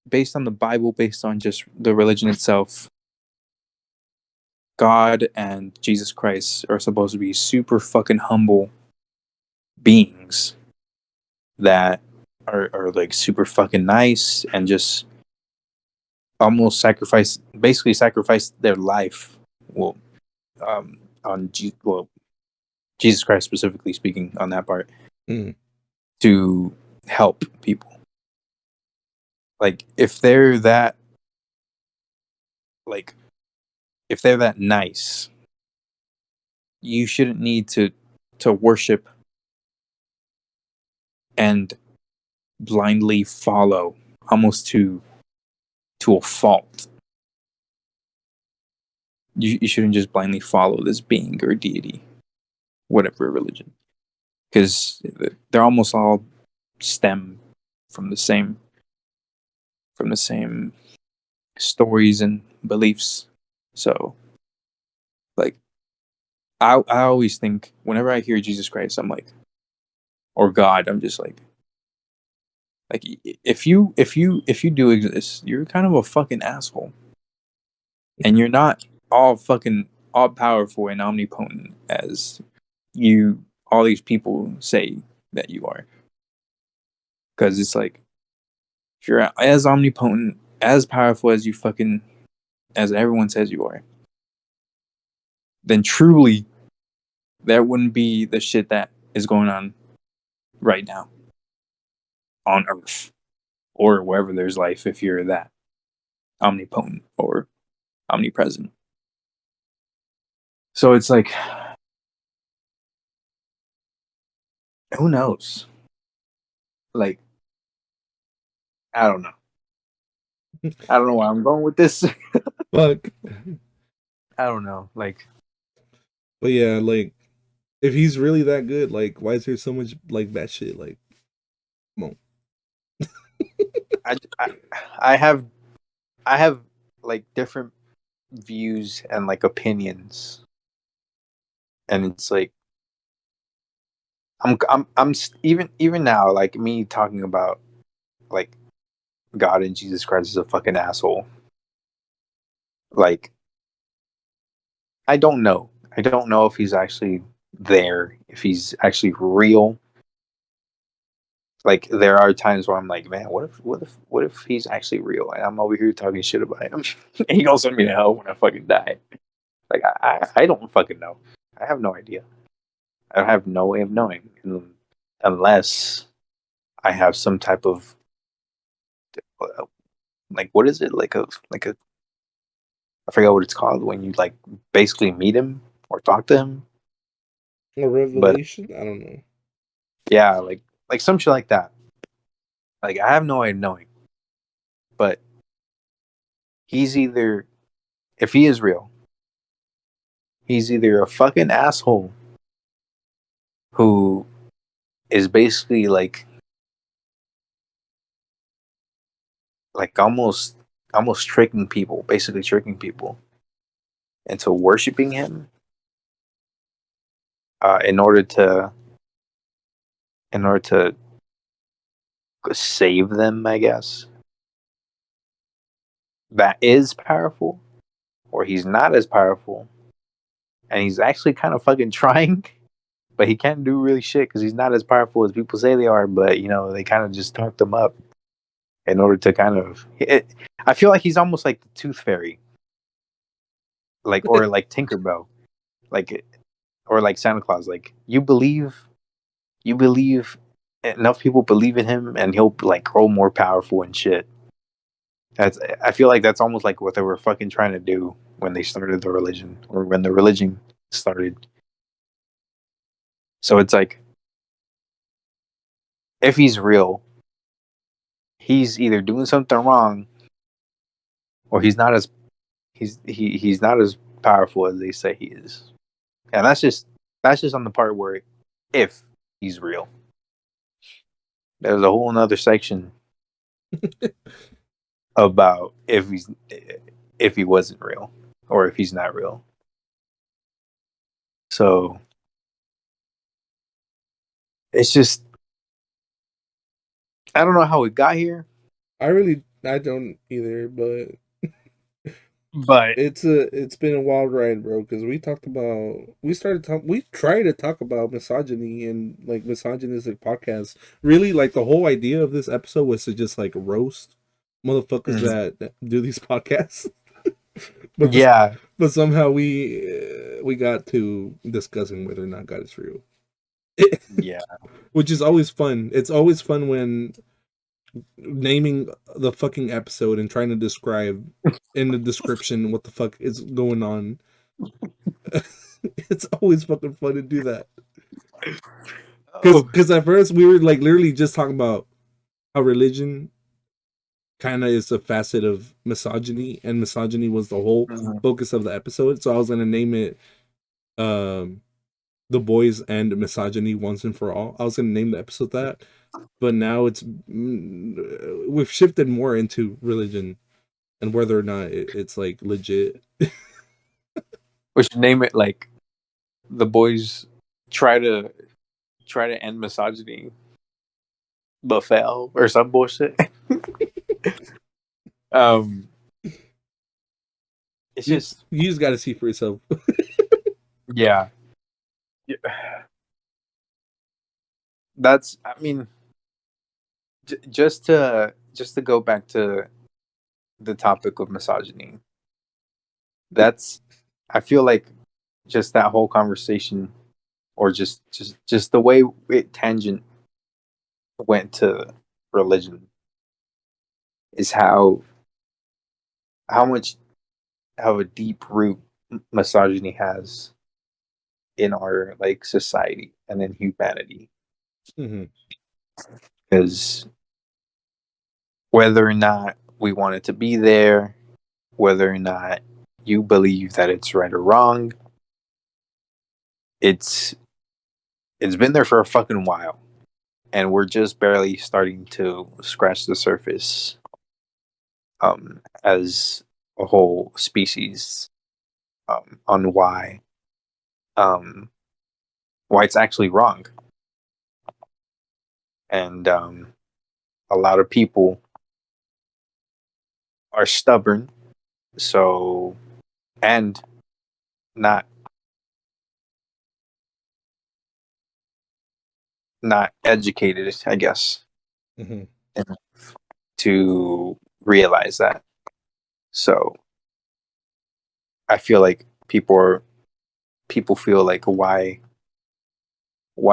B: the Bible, based on just the religion itself, God and Jesus Christ are supposed to be super fucking humble beings that are like super fucking nice and just almost basically sacrifice their life. Well, well, Jesus Christ specifically speaking on that part,
A: Mm-hmm.
B: to help people. Like if they're that like if they're that nice, you shouldn't need to worship and blindly follow almost to a fault. You shouldn't just blindly follow this being or deity, whatever religion, because they're almost all stem from the same stories and beliefs. So like I always think whenever I hear Jesus Christ, I'm like, or God, I'm just like if you do exist, you're kind of a fucking asshole, and you're not all fucking all powerful and omnipotent as you all these people say that you are. Because it's like if you're as omnipotent, as powerful as you fucking as everyone says you are, then truly there wouldn't be the shit that is going on right now on Earth or wherever there's life if you're that omnipotent or omnipresent. So it's like, who knows? Like, I don't know. I don't know where I'm going with this.
A: Fuck.
B: I don't know. Like,
A: But yeah, like if he's really that good, like why is there so much like bad shit? Like, come on.
B: I, I, I have, I have like different views and like opinions, and it's like, even now, like me talking about like God and Jesus Christ is a fucking asshole. Like, I don't know. I don't know if he's actually there, if he's actually real. Like there are times where I'm like, man, what if he's actually real and I'm over here talking shit about him and he gonna send me to hell when I fucking die? Like I don't fucking know. I have no idea. I have no way of knowing unless I have some type of like what is it like a I forget what it's called when you like basically meet him or talk to him.
A: A
B: But
A: revelation? I don't know.
B: yeah, like some shit like that. Like I have no way of knowing, but he's either if he is real, he's either a fucking asshole who is basically like almost tricking people, basically tricking people into worshiping him in order to save them, I guess. That is powerful, or he's not as powerful, and he's actually kind of fucking trying, but he can't do really shit because he's not as powerful as people say they are. But they kind of just talked him up in order to kind of. I feel like he's almost like the Tooth Fairy, or like Tinkerbell, like or like Santa Claus. Like you believe enough people believe in him, and he'll like grow more powerful and shit. I feel like that's almost like what they were fucking trying to do when they started the religion, or when the religion started. So it's like, if he's real, he's either doing something wrong, or he's not as powerful as they say he is. And that's just on the part where, if he's real. There's a whole another section about if he wasn't real, or if he's not real. So it's just, I don't know how we got here,
A: I don't either, but
B: but
A: it's been a wild ride, bro. Because we tried to talk about misogyny and like misogynistic podcasts. Really, like the whole idea of this episode was to just like roast motherfuckers that do these podcasts. but this,
B: yeah,
A: but somehow we got to discussing whether or not God is real.
B: yeah.
A: Which is always fun. It's always fun when naming the fucking episode and trying to describe in the description what the fuck is going on. It's always fucking fun to do that.
B: Oh,
A: Because at first we were like literally just talking about how religion kind of is a facet of misogyny, and misogyny was the whole focus of the episode. So I was gonna name it um "The Boys and Misogyny Once and for All." I was gonna name the episode that, but now we've shifted more into religion and whether or not it's like legit.
B: we should name it like "The Boys try to end misogyny but fail," or some bullshit. um, it's
A: you
B: just,
A: you just got to see for yourself.
B: yeah. That's, I mean, just to go back to the topic of misogyny. That's, I feel like, just that whole conversation, or just the way it tangent went to religion, is how much how a deep root misogyny has in our like society and in humanity.
A: Mm-hmm.
B: Because whether or not we want it to be there, whether or not you believe that it's right or wrong, it's it's been there for a fucking while, and we're just barely starting to scratch the surface, as a whole species, on um, why it's actually wrong. And a lot of people are stubborn, so, and not educated, I guess,
A: Mm-hmm.
B: to realize that. So I feel like people feel like, why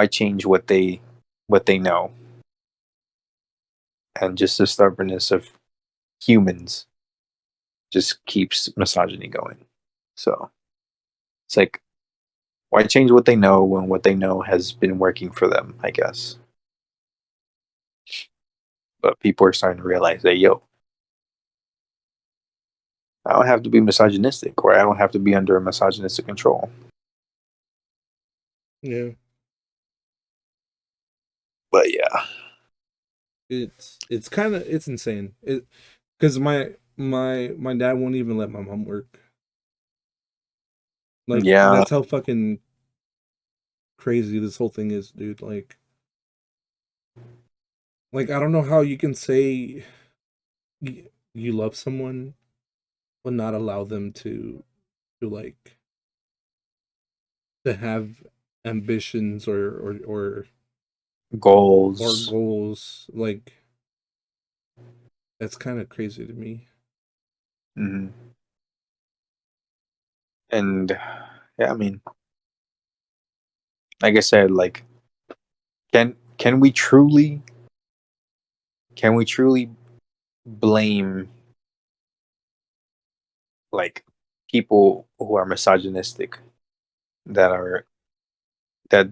B: change what they know, and just the stubbornness of humans just keeps misogyny going. So it's like, why change what they know when what they know has been working for them, I guess. But people are starting to realize that, yo, I don't have to be misogynistic, or I don't have to be under a misogynistic control.
A: Yeah,
B: But yeah.
A: it's kind of it's insane. It because my dad won't even let my mom work. Like
B: Yeah.
A: that's how fucking crazy this whole thing is, dude. Like I don't know how you can say you love someone but not allow them to like to have ambitions or
B: Goals.
A: goals. Like, that's kind of crazy to me.
B: Hmm. And yeah, I mean, like I said, like can we truly blame like people who are misogynistic that are that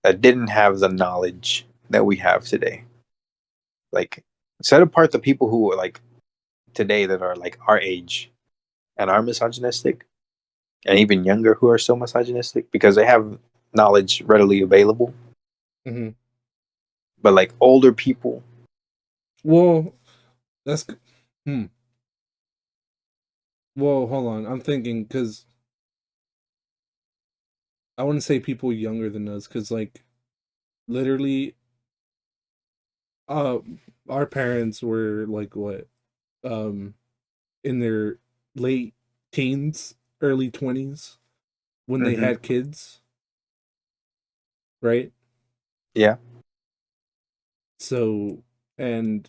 B: that didn't have the knowledge that we have today? Like, set apart the people who are like today that are like our age and are misogynistic, and even younger who are still misogynistic because they have knowledge readily available.
A: Hmm.
B: But like older people,
A: Well, that's hmm. Well, hold on. I'm thinking because I wouldn't say people younger than us because, like, literally, uh, our parents were like what, um, in their late teens, early 20s when they
B: hmm
A: had kids, right?
B: yeah,
A: So, and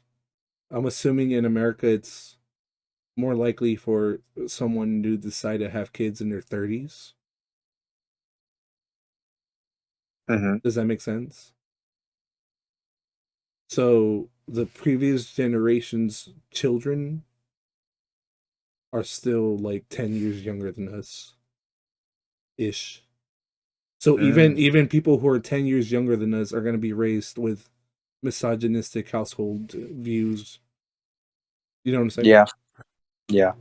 A: I'm assuming in America it's more likely for someone to decide to have kids in their 30s.
B: hmm
A: Does that make sense? So the previous generation's children are still like 10 years younger than us ish. So
B: mm.
A: even people who are 10 years younger than us are going to be raised with misogynistic household views. You know what I'm saying?
B: Yeah, yeah,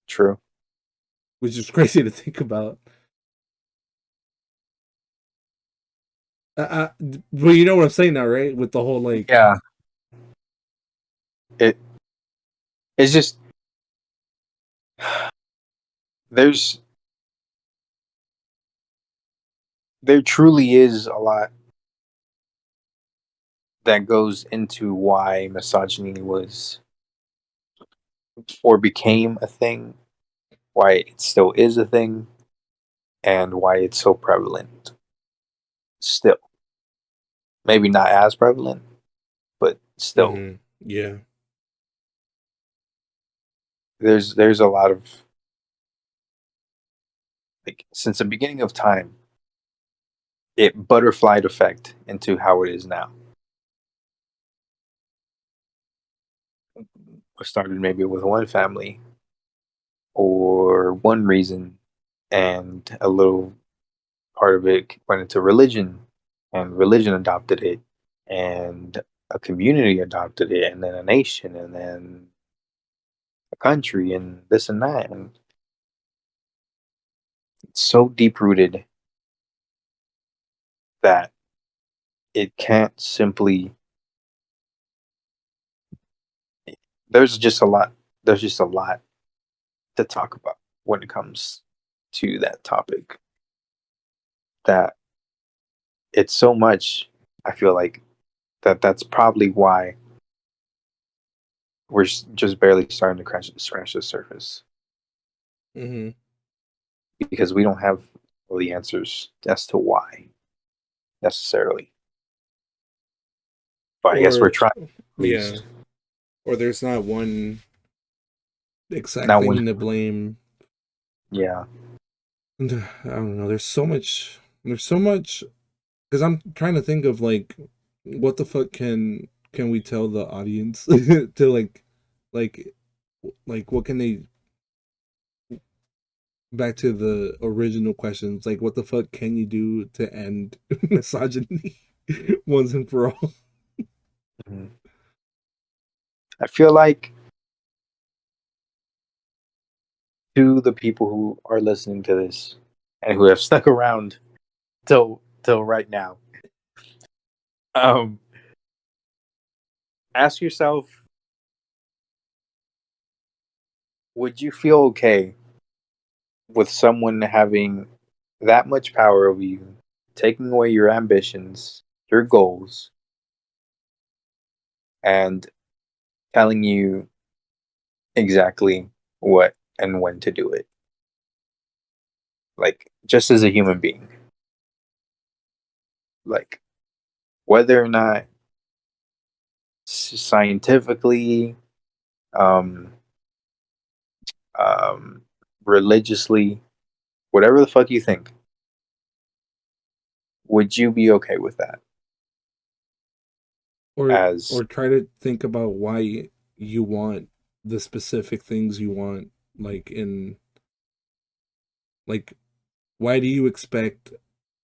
B: true.
A: Which is crazy to think about. Well, you know what I'm saying now, right? With the whole like,
B: Yeah, it it's just there's there truly is a lot that goes into why misogyny was or became a thing, why it still is a thing, and why it's so prevalent still. Maybe not as prevalent, but still.
A: yeah,
B: There's a lot of like since the beginning of time, it butterflied effect into how it is now. It started maybe with one family or one reason, and a little part of it went into religion, and religion adopted it, and a community adopted it, and then a nation, and then a country, and this and that. And it's so deep rooted that it can't simply, there's just a lot, there's just a lot to talk about when it comes to that topic, that it's so much, I feel like, that's probably why we're just barely starting to scratch the surface,
A: hmm
B: because we don't have all the answers as to why necessarily. But I guess we're
A: or
B: trying at
A: yeah,
B: least.
A: or there's not one exact
B: Not one.
A: thing to blame.
B: Yeah.
A: And, I don't know. There's so much. There's so much because I'm trying to think of like what the fuck can we tell the audience to like like what can they back to the original questions, like what the fuck can you do to end misogyny once and for all?
B: Mhm. I feel like, to the people who are listening to this and who have stuck around till right now, um, ask yourself, would you feel okay with someone having that much power over you, taking away your ambitions, your goals, and telling you exactly what and when to do it? Like, just as a human being. like whether or not scientifically, um, um, religiously, whatever the fuck you think, would you be okay with that? As
A: or try to think about why you want the specific things you want, like in like why do you expect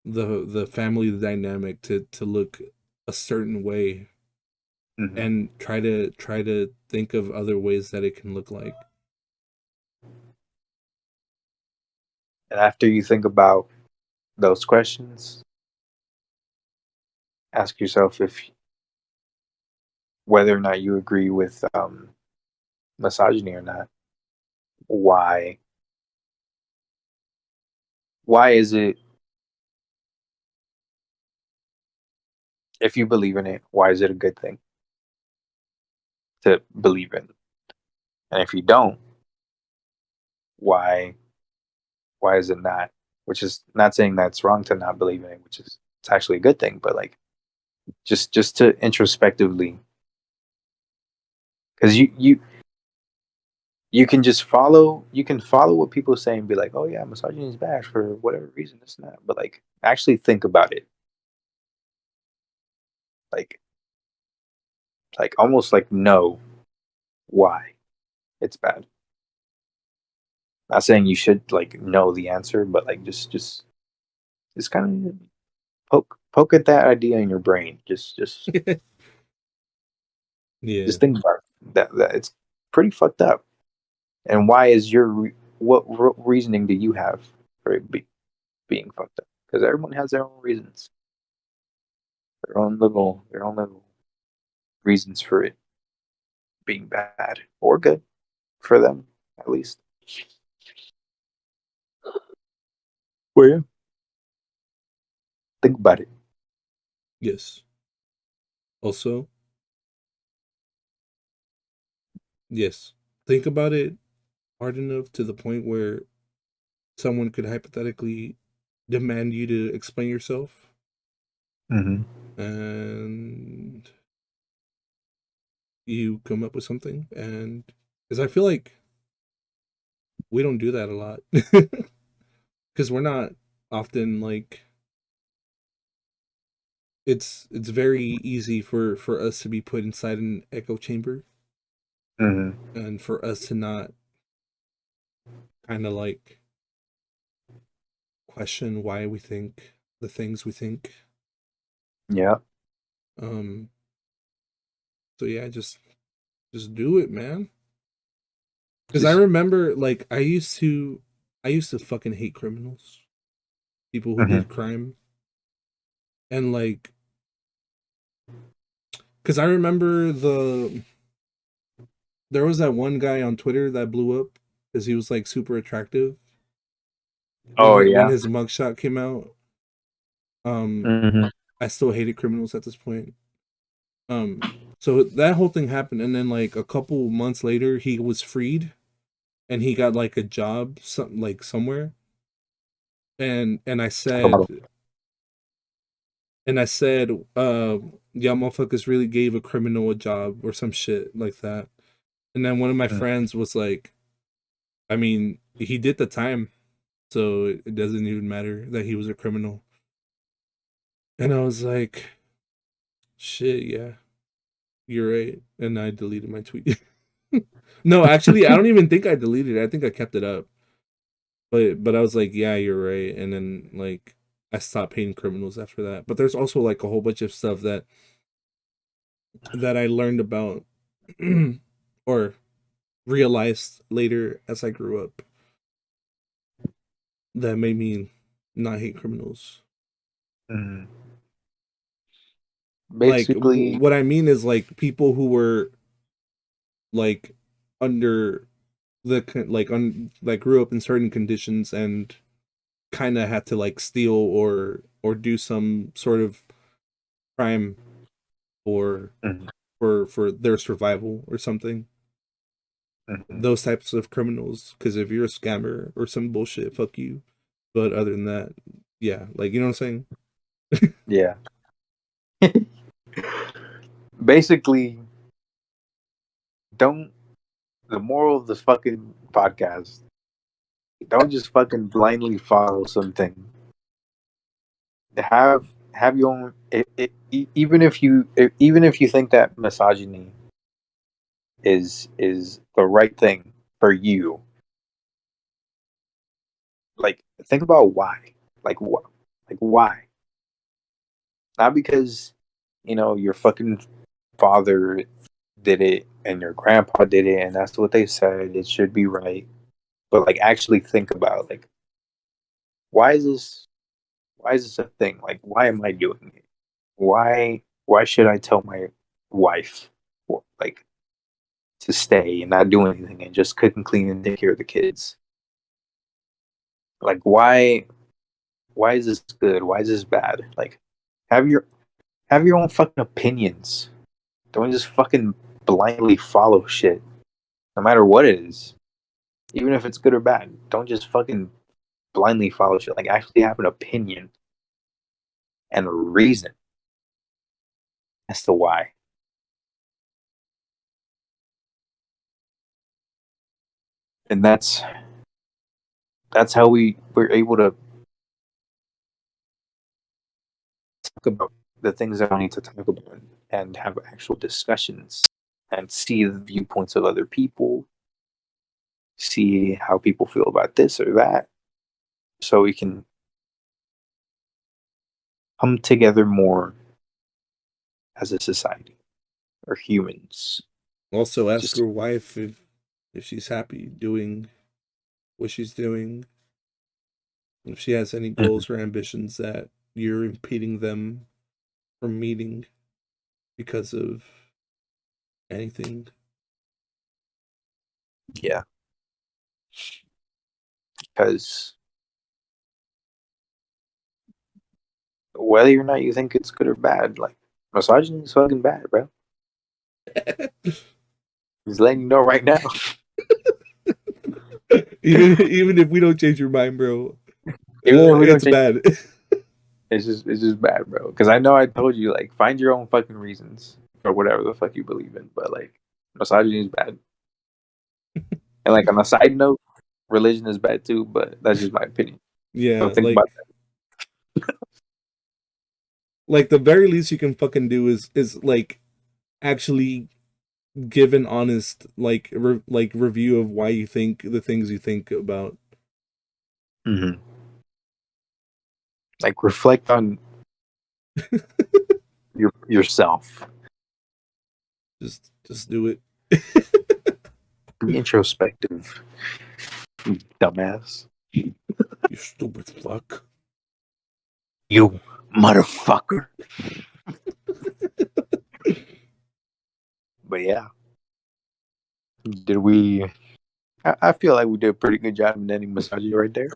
A: the family dynamic to look a certain way,
B: Mhm.
A: and try to think of other ways that it can look like.
B: And after you think about those questions, ask yourself if whether or not you agree with misogyny or not. Why? Why is it, if you believe in it, why is it a good thing to believe in? And if you don't, why why is it not? Which is not saying that's wrong to not believe in it, which is it's actually a good thing, but like just to introspectively, because you can just follow what people say and be like, oh yeah, misogyny is bad for whatever reason, this and that. But like actually think about it. Like almost like know why it's bad. Not saying you should like know the answer, but like just kind of poke at that idea in your brain.
A: Yeah.
B: Just think about it. That it's pretty fucked up. And why is what reasoning do you have for it being fucked up? Because everyone has their own reasons, their own little reasons for it being bad or good for them, at least. Well, yeah. Think about it.
A: Yes. Also, yes. Think about it hard enough to the point where someone could hypothetically demand you to explain yourself,
B: Mm-hmm.
A: and you come up with something. And because I feel like we don't do that a lot, because we're not often like it's very easy for us to be put inside an echo chamber,
B: Mm-hmm.
A: and for us to not kind of like question why we think the things we think.
B: Yeah.
A: um so yeah, just do it, man. Because I
B: Just.
A: remember, like, I used to fucking hate criminals, people who did
B: Mm-hmm.
A: crime. And like, because I remember there was that one guy on Twitter that blew up because he was like super attractive when
B: Oh
A: when
B: yeah.
A: his mugshot came out. um
B: Mm-hmm.
A: I still hated criminals at this point. So that whole thing happened, and then like a couple months later he was freed, and he got like a job something like somewhere. And I said, uh y'all motherfuckers really gave a criminal a job or some shit like that. And then one of my friends was like, I mean, he did the time, so it doesn't even matter that he was a criminal. And I was like, shit, yeah, you're right. And I deleted my tweet. No, actually, I don't even think I deleted it. I think I kept it up. But I was like, yeah, you're right. And then like I stopped hating criminals after that. But there's also like a whole bunch of stuff that I learned about or realized later as I grew up that made me not hate criminals.
B: Mm-hmm.
A: Like
B: Basically.
A: what I mean is like people who were like under like like grew up in certain conditions and kind of had to like steal or do some sort of crime for
B: Mm-hmm.
A: for their survival or something.
B: Mm-hmm.
A: Those types of criminals, because if you're a scammer or some bullshit, fuck you. But other than that, yeah, like, you know what I'm saying?
B: Yeah. Basically, don't. The moral of this fucking podcast: don't just fucking blindly follow something. Have your own. Even if you think that misogyny is the right thing for you, like think about why. Like what? Like why? Not because your fucking father did it and your grandpa did it and that's what they said it should be right, but like actually think about like why is this why is this a thing? Like why am I doing it? Why should I tell my wife like to stay and not do anything and just cook and clean and take care of the kids? Like why is this good? Why is this bad? Like have your have your own fucking opinions. Don't just fucking blindly follow shit, no matter what it is, even if it's good or bad. Don't just fucking blindly follow shit. Like actually have an opinion and a reason as to why. And that's how we're able to talk about the things that I need to talk about and have actual discussions and see the viewpoints of other people, see how people feel about this or that, so we can come together more as a society or humans.
A: Also, ask
B: Just
A: your wife if she's happy doing what she's doing, if she has any
B: Mhm.
A: goals or ambitions that you're impeding them from meeting because of anything.
B: Yeah, because whether or not you think it's good or bad, like misogyny is fucking bad, bro. Just letting you know right now.
A: Even if we don't change your mind, bro,
B: Even if we don't
A: it's
B: change,
A: bad.
B: it's just bad, bro. Because I know I told you like find your own fucking reasons for whatever the fuck you believe in, but like misogyny is bad. And like on a side note, religion is bad too, but that's just my opinion. So
A: Yeah,
B: think about
A: like the very least you can fucking do is like actually give an honest like review of why you think the things you think about.
B: that. Like reflect on yourself.
A: Just do it.
B: Be introspective, dumbass.
A: You stupid fuck.
B: You motherfucker. But yeah, did we? I feel like we did a pretty good job in ending misogyny right there.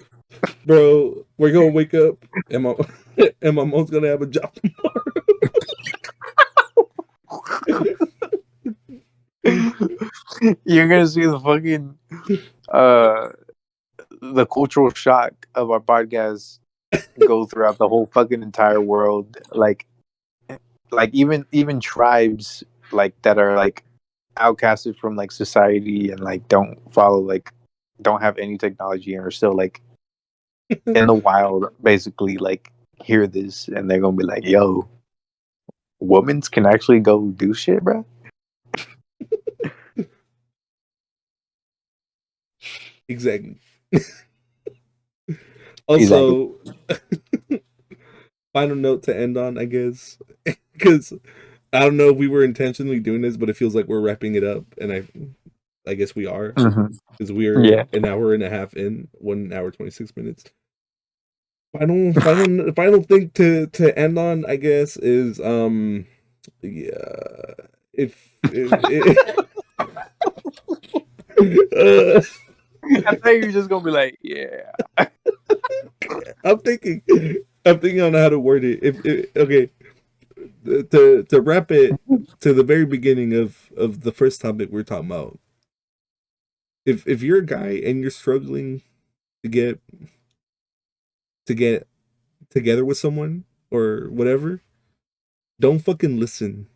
A: Bro, we're gonna wake up and my and my mom's gonna have a job
B: You're gonna see the fucking uh the cultural shock of our podcast go throughout the whole fucking entire world. Like even tribes like that are like outcasted from like society and like don't have any technology and are still like in the wild basically like hear this and they're gonna be like, yo, women's can actually go do shit, bro.
A: exactly.
B: Exactly.
A: Also, final note to end on, I guess, because I don't know if we were intentionally doing this, but it feels like we're wrapping it up, and I guess we are because we are
B: Yeah.
A: an hour and a half in, 1 hour 26 minutes. Final thing to end on, I guess, is yeah, if
B: I thought you were just gonna be like, yeah.
A: I'm thinking I'm thinking on how to word it. If okay, to wrap it to the very beginning of the first topic we're talking about. If you're a guy and you're struggling to get to get together with someone, or whatever, don't fucking listen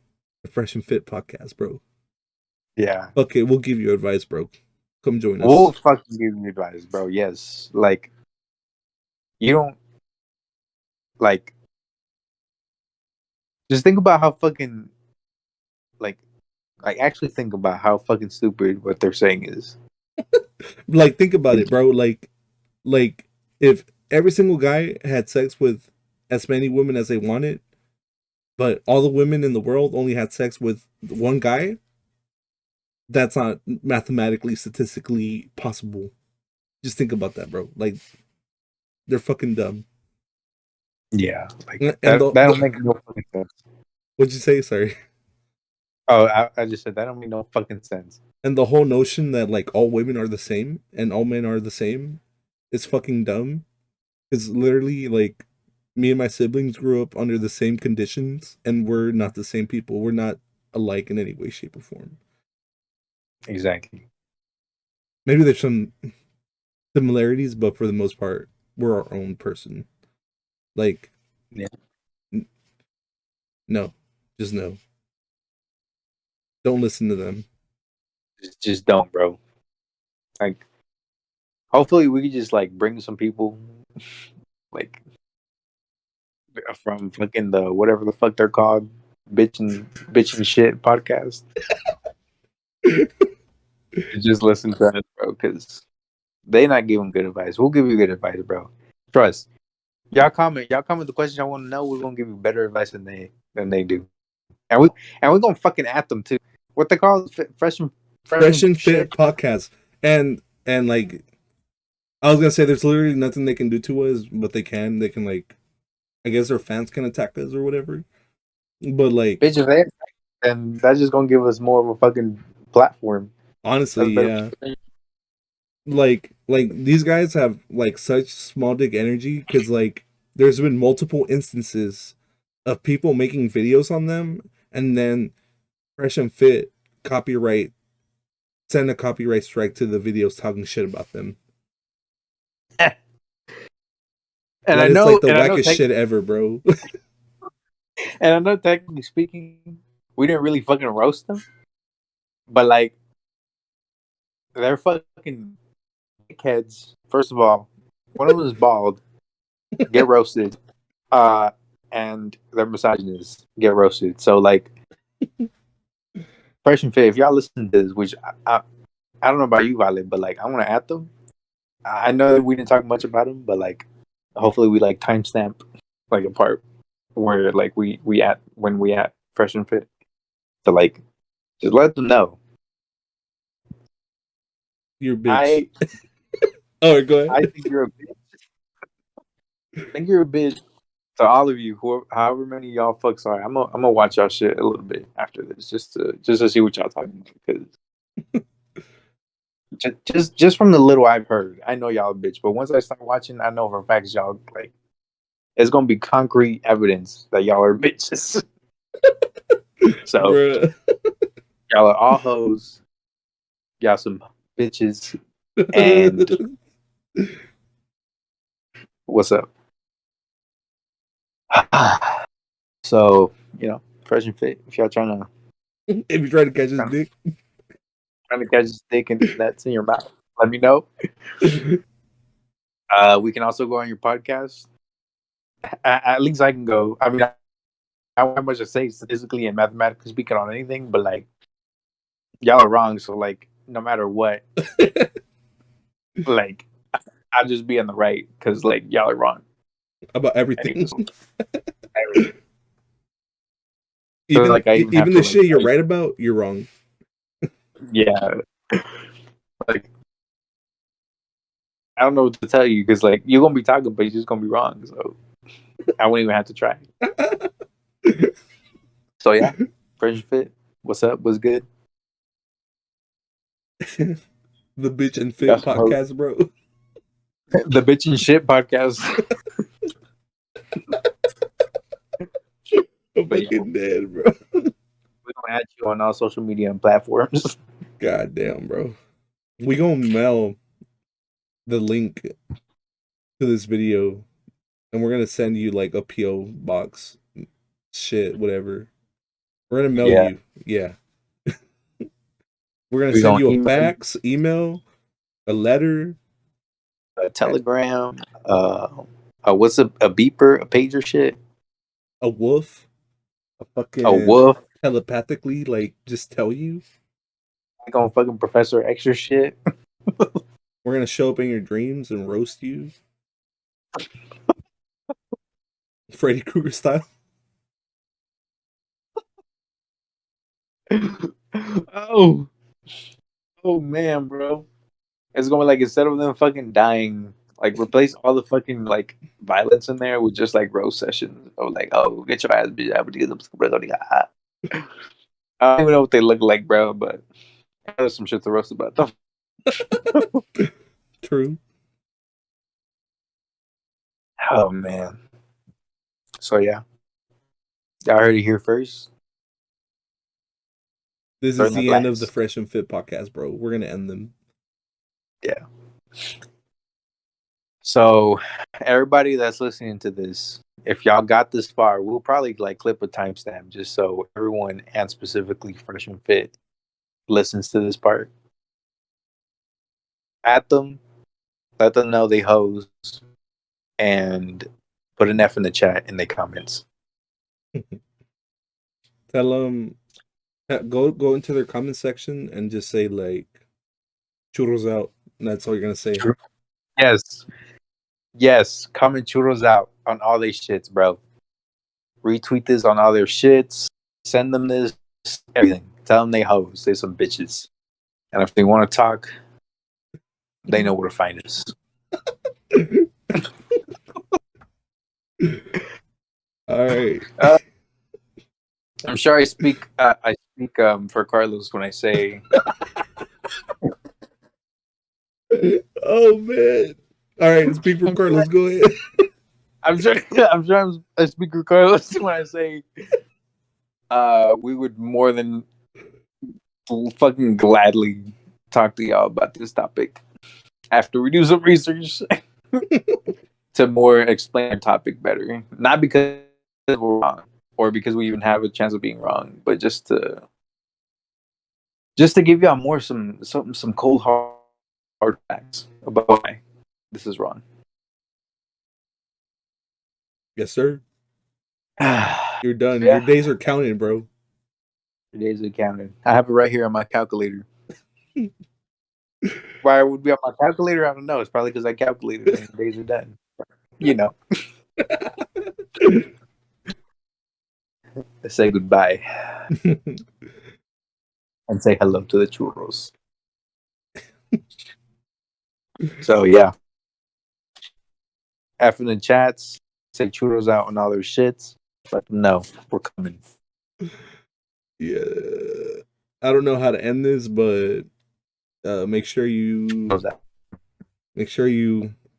A: to Fresh and Fit podcast, bro.
B: Yeah.
A: Okay, we'll give you advice, bro. Come join
B: We'll
A: us.
B: fucking give you advice, bro. Yes. Like, you don't, like, just think about how fucking, like, actually think about how fucking stupid what they're saying is.
A: Like, think about it, bro. Like if every single guy had sex with as many women as they wanted, but all the women in the world only had sex with one guy, that's not mathematically, statistically possible. Just think about that, bro. Like, they're fucking dumb.
B: Yeah. Like,
A: And
B: that don't make no fucking sense.
A: what'd you say? Sorry.
B: Oh, I just said that don't make no fucking sense.
A: And the whole notion that like all women are the same and all men are the same is fucking dumb. Because literally, like, me and my siblings grew up under the same conditions, and we're not the same people. We're not alike in any way, shape, or form.
B: Exactly.
A: Maybe there's some similarities, but for the most part, we're our own person. Like,
B: Yeah.
A: no, just no. Don't listen to them.
B: Just don't, bro. Like, hopefully we could just like bring some people, like, from fucking the whatever the fuck they're called, bitch and shit podcast. Just listen to us, bro, because they not giving good advice. We'll give you good advice, bro. Trust. Y'all comment the questions y'all want to know. We're gonna give you better advice than they do, and we're gonna fucking at them too. What they call fresh
A: Fresh
B: and
A: and
B: shit.
A: Fit podcast, and like I was gonna say, there's literally nothing they can do to us, but they can like, I guess their fans can attack us or whatever. But like,
B: Bitch, if they, and that's just gonna give us more of a fucking platform.
A: honestly,
B: That's better.
A: yeah. Like these guys have like such small dick energy because like there's been multiple instances of people making videos on them and then Fresh and Fit copyright send a copyright strike to the videos talking shit about them.
B: And
A: That
B: I
A: is like
B: know,
A: the
B: and I know,
A: wackest shit ever, bro.
B: and I know, technically speaking, we didn't really fucking roast them, but like they're fucking dickheads. First of all, one of them is bald, get roasted, uh, and they're misogynists, get roasted. So like, Fresh and Fit, if y'all listen to this, which I don't know about you, Violet, but like I want to add them. I know that we didn't talk much about them, but like, hopefully we like timestamp like a part where like we at when we at Fresh and Fit to like just let them know.
A: You're a bitch.
B: I
A: Oh, go ahead.
B: I think you're a bitch. I think you're a bitch. To all of you, however many y'all fucks are, I'm gonna watch y'all shit a little bit after this, just to see what y'all talking about. Because just from the little I've heard, I know y'all a bitch. But once I start watching, I know for facts y'all like it's gonna be concrete evidence that y'all are bitches. So
A: Bruh.
B: y'all are all hoes. Y'all some bitches. And what's up? So Fresh and Fit. If y'all
A: If you try to catch his dick.
B: trying to catch a stick and that's in your mouth, let me know. We can also go on your podcast. At least I can go. I mean, I don't have much to say statistically and mathematically speaking on anything, but like y'all are wrong. So like, no matter what, like I'll just be on the right because like y'all are wrong.
A: About everything.
B: Anyways, so like I even have
A: Even
B: to
A: the
B: like
A: shit you're right about, you're wrong.
B: yeah, like I don't know what to tell you because like you're gonna be talking, but you're just gonna be wrong. So I won't even have to try. So yeah, Fresh and Fit. What's up? What's good?
A: The Bitch and Fit
B: Got some hoes.
A: podcast, bro.
B: The Bitch and Shit podcast.
A: I'm
B: But yeah,
A: fucking dead, bro.
B: we're gonna add you on all social media and platforms.
A: God damn, bro. We gonna mail the link to this video and we're gonna send you like a PO box, shit, whatever. We're gonna mail
B: Yeah.
A: you. Yeah, we're gonna
B: We
A: send
B: gonna
A: you a
B: email you
A: fax, email, a letter.
B: a telegram. What's a beeper, a pager shit,
A: A wolf, a
B: a
A: fucking
B: woof.
A: telepathically like just tell you.
B: We gonna fucking Professor Extra shit.
A: We're gonna show up in your dreams and roast you, Freddy Krueger style.
B: Oh, oh man, bro. It's going like instead of them fucking dying, like replace all the fucking like violence in there with just like roast sessions of like, oh, get your ass beat. I don't even know what they look like, bro, but there's some shit to roast about them.
A: True.
B: Oh man. So yeah, y'all heard it here first.
A: This is
B: Learn that
A: the end of the
B: last.
A: Fresh and Fit podcast, bro. We're gonna end them.
B: Yeah. So everybody that's listening to this, if y'all got this far, we'll probably like clip a timestamp just so everyone and specifically Fresh and Fit listens to this part. At them, let them know they hoes, and put an F in the chat in the comments.
A: Tell them go into their comment section and just say like churros out. And that's all you're gonna say.
B: Yes. Yes. Comment churros out on all their shits, bro. Retweet this on all their shits. Send them this, everything. Tell them they hoes. They some bitches. And if they want to talk, they know where to find us.
A: All right.
B: I'm sure I speak. I speak for Carlos when I say.
A: Oh man. All right, speak for Carlos. Go ahead.
B: I'm sure. I'm sure. I speak for Carlos when I say. We would more than fucking gladly talk to y'all about this topic after we do some research to more explain our topic better. Not because we're wrong or because we even have a chance of being wrong, but just to give y'all more some cold hard facts about why this is wrong.
A: Yes, sir. You're done. Your
B: Yeah,
A: days are counted, bro.
B: the days are counted. I have it right here on my calculator. Why it would be on my calculator? I don't know. It's probably because I calculated and the days are done. You know, let's say goodbye and say hello to the churros. So yeah, after the chats, say churros out on all their shits. Let them know we're coming.
A: Yeah. I don't know how to end this, but make sure you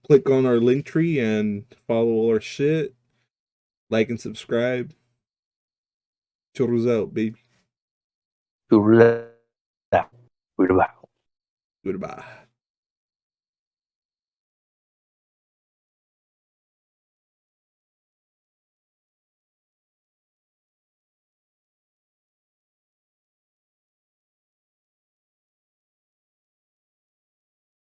A: click on our link tree and follow all our shit. Like and subscribe. Churros out, baby.
B: Churros out. Goodbye.
A: Goodbye.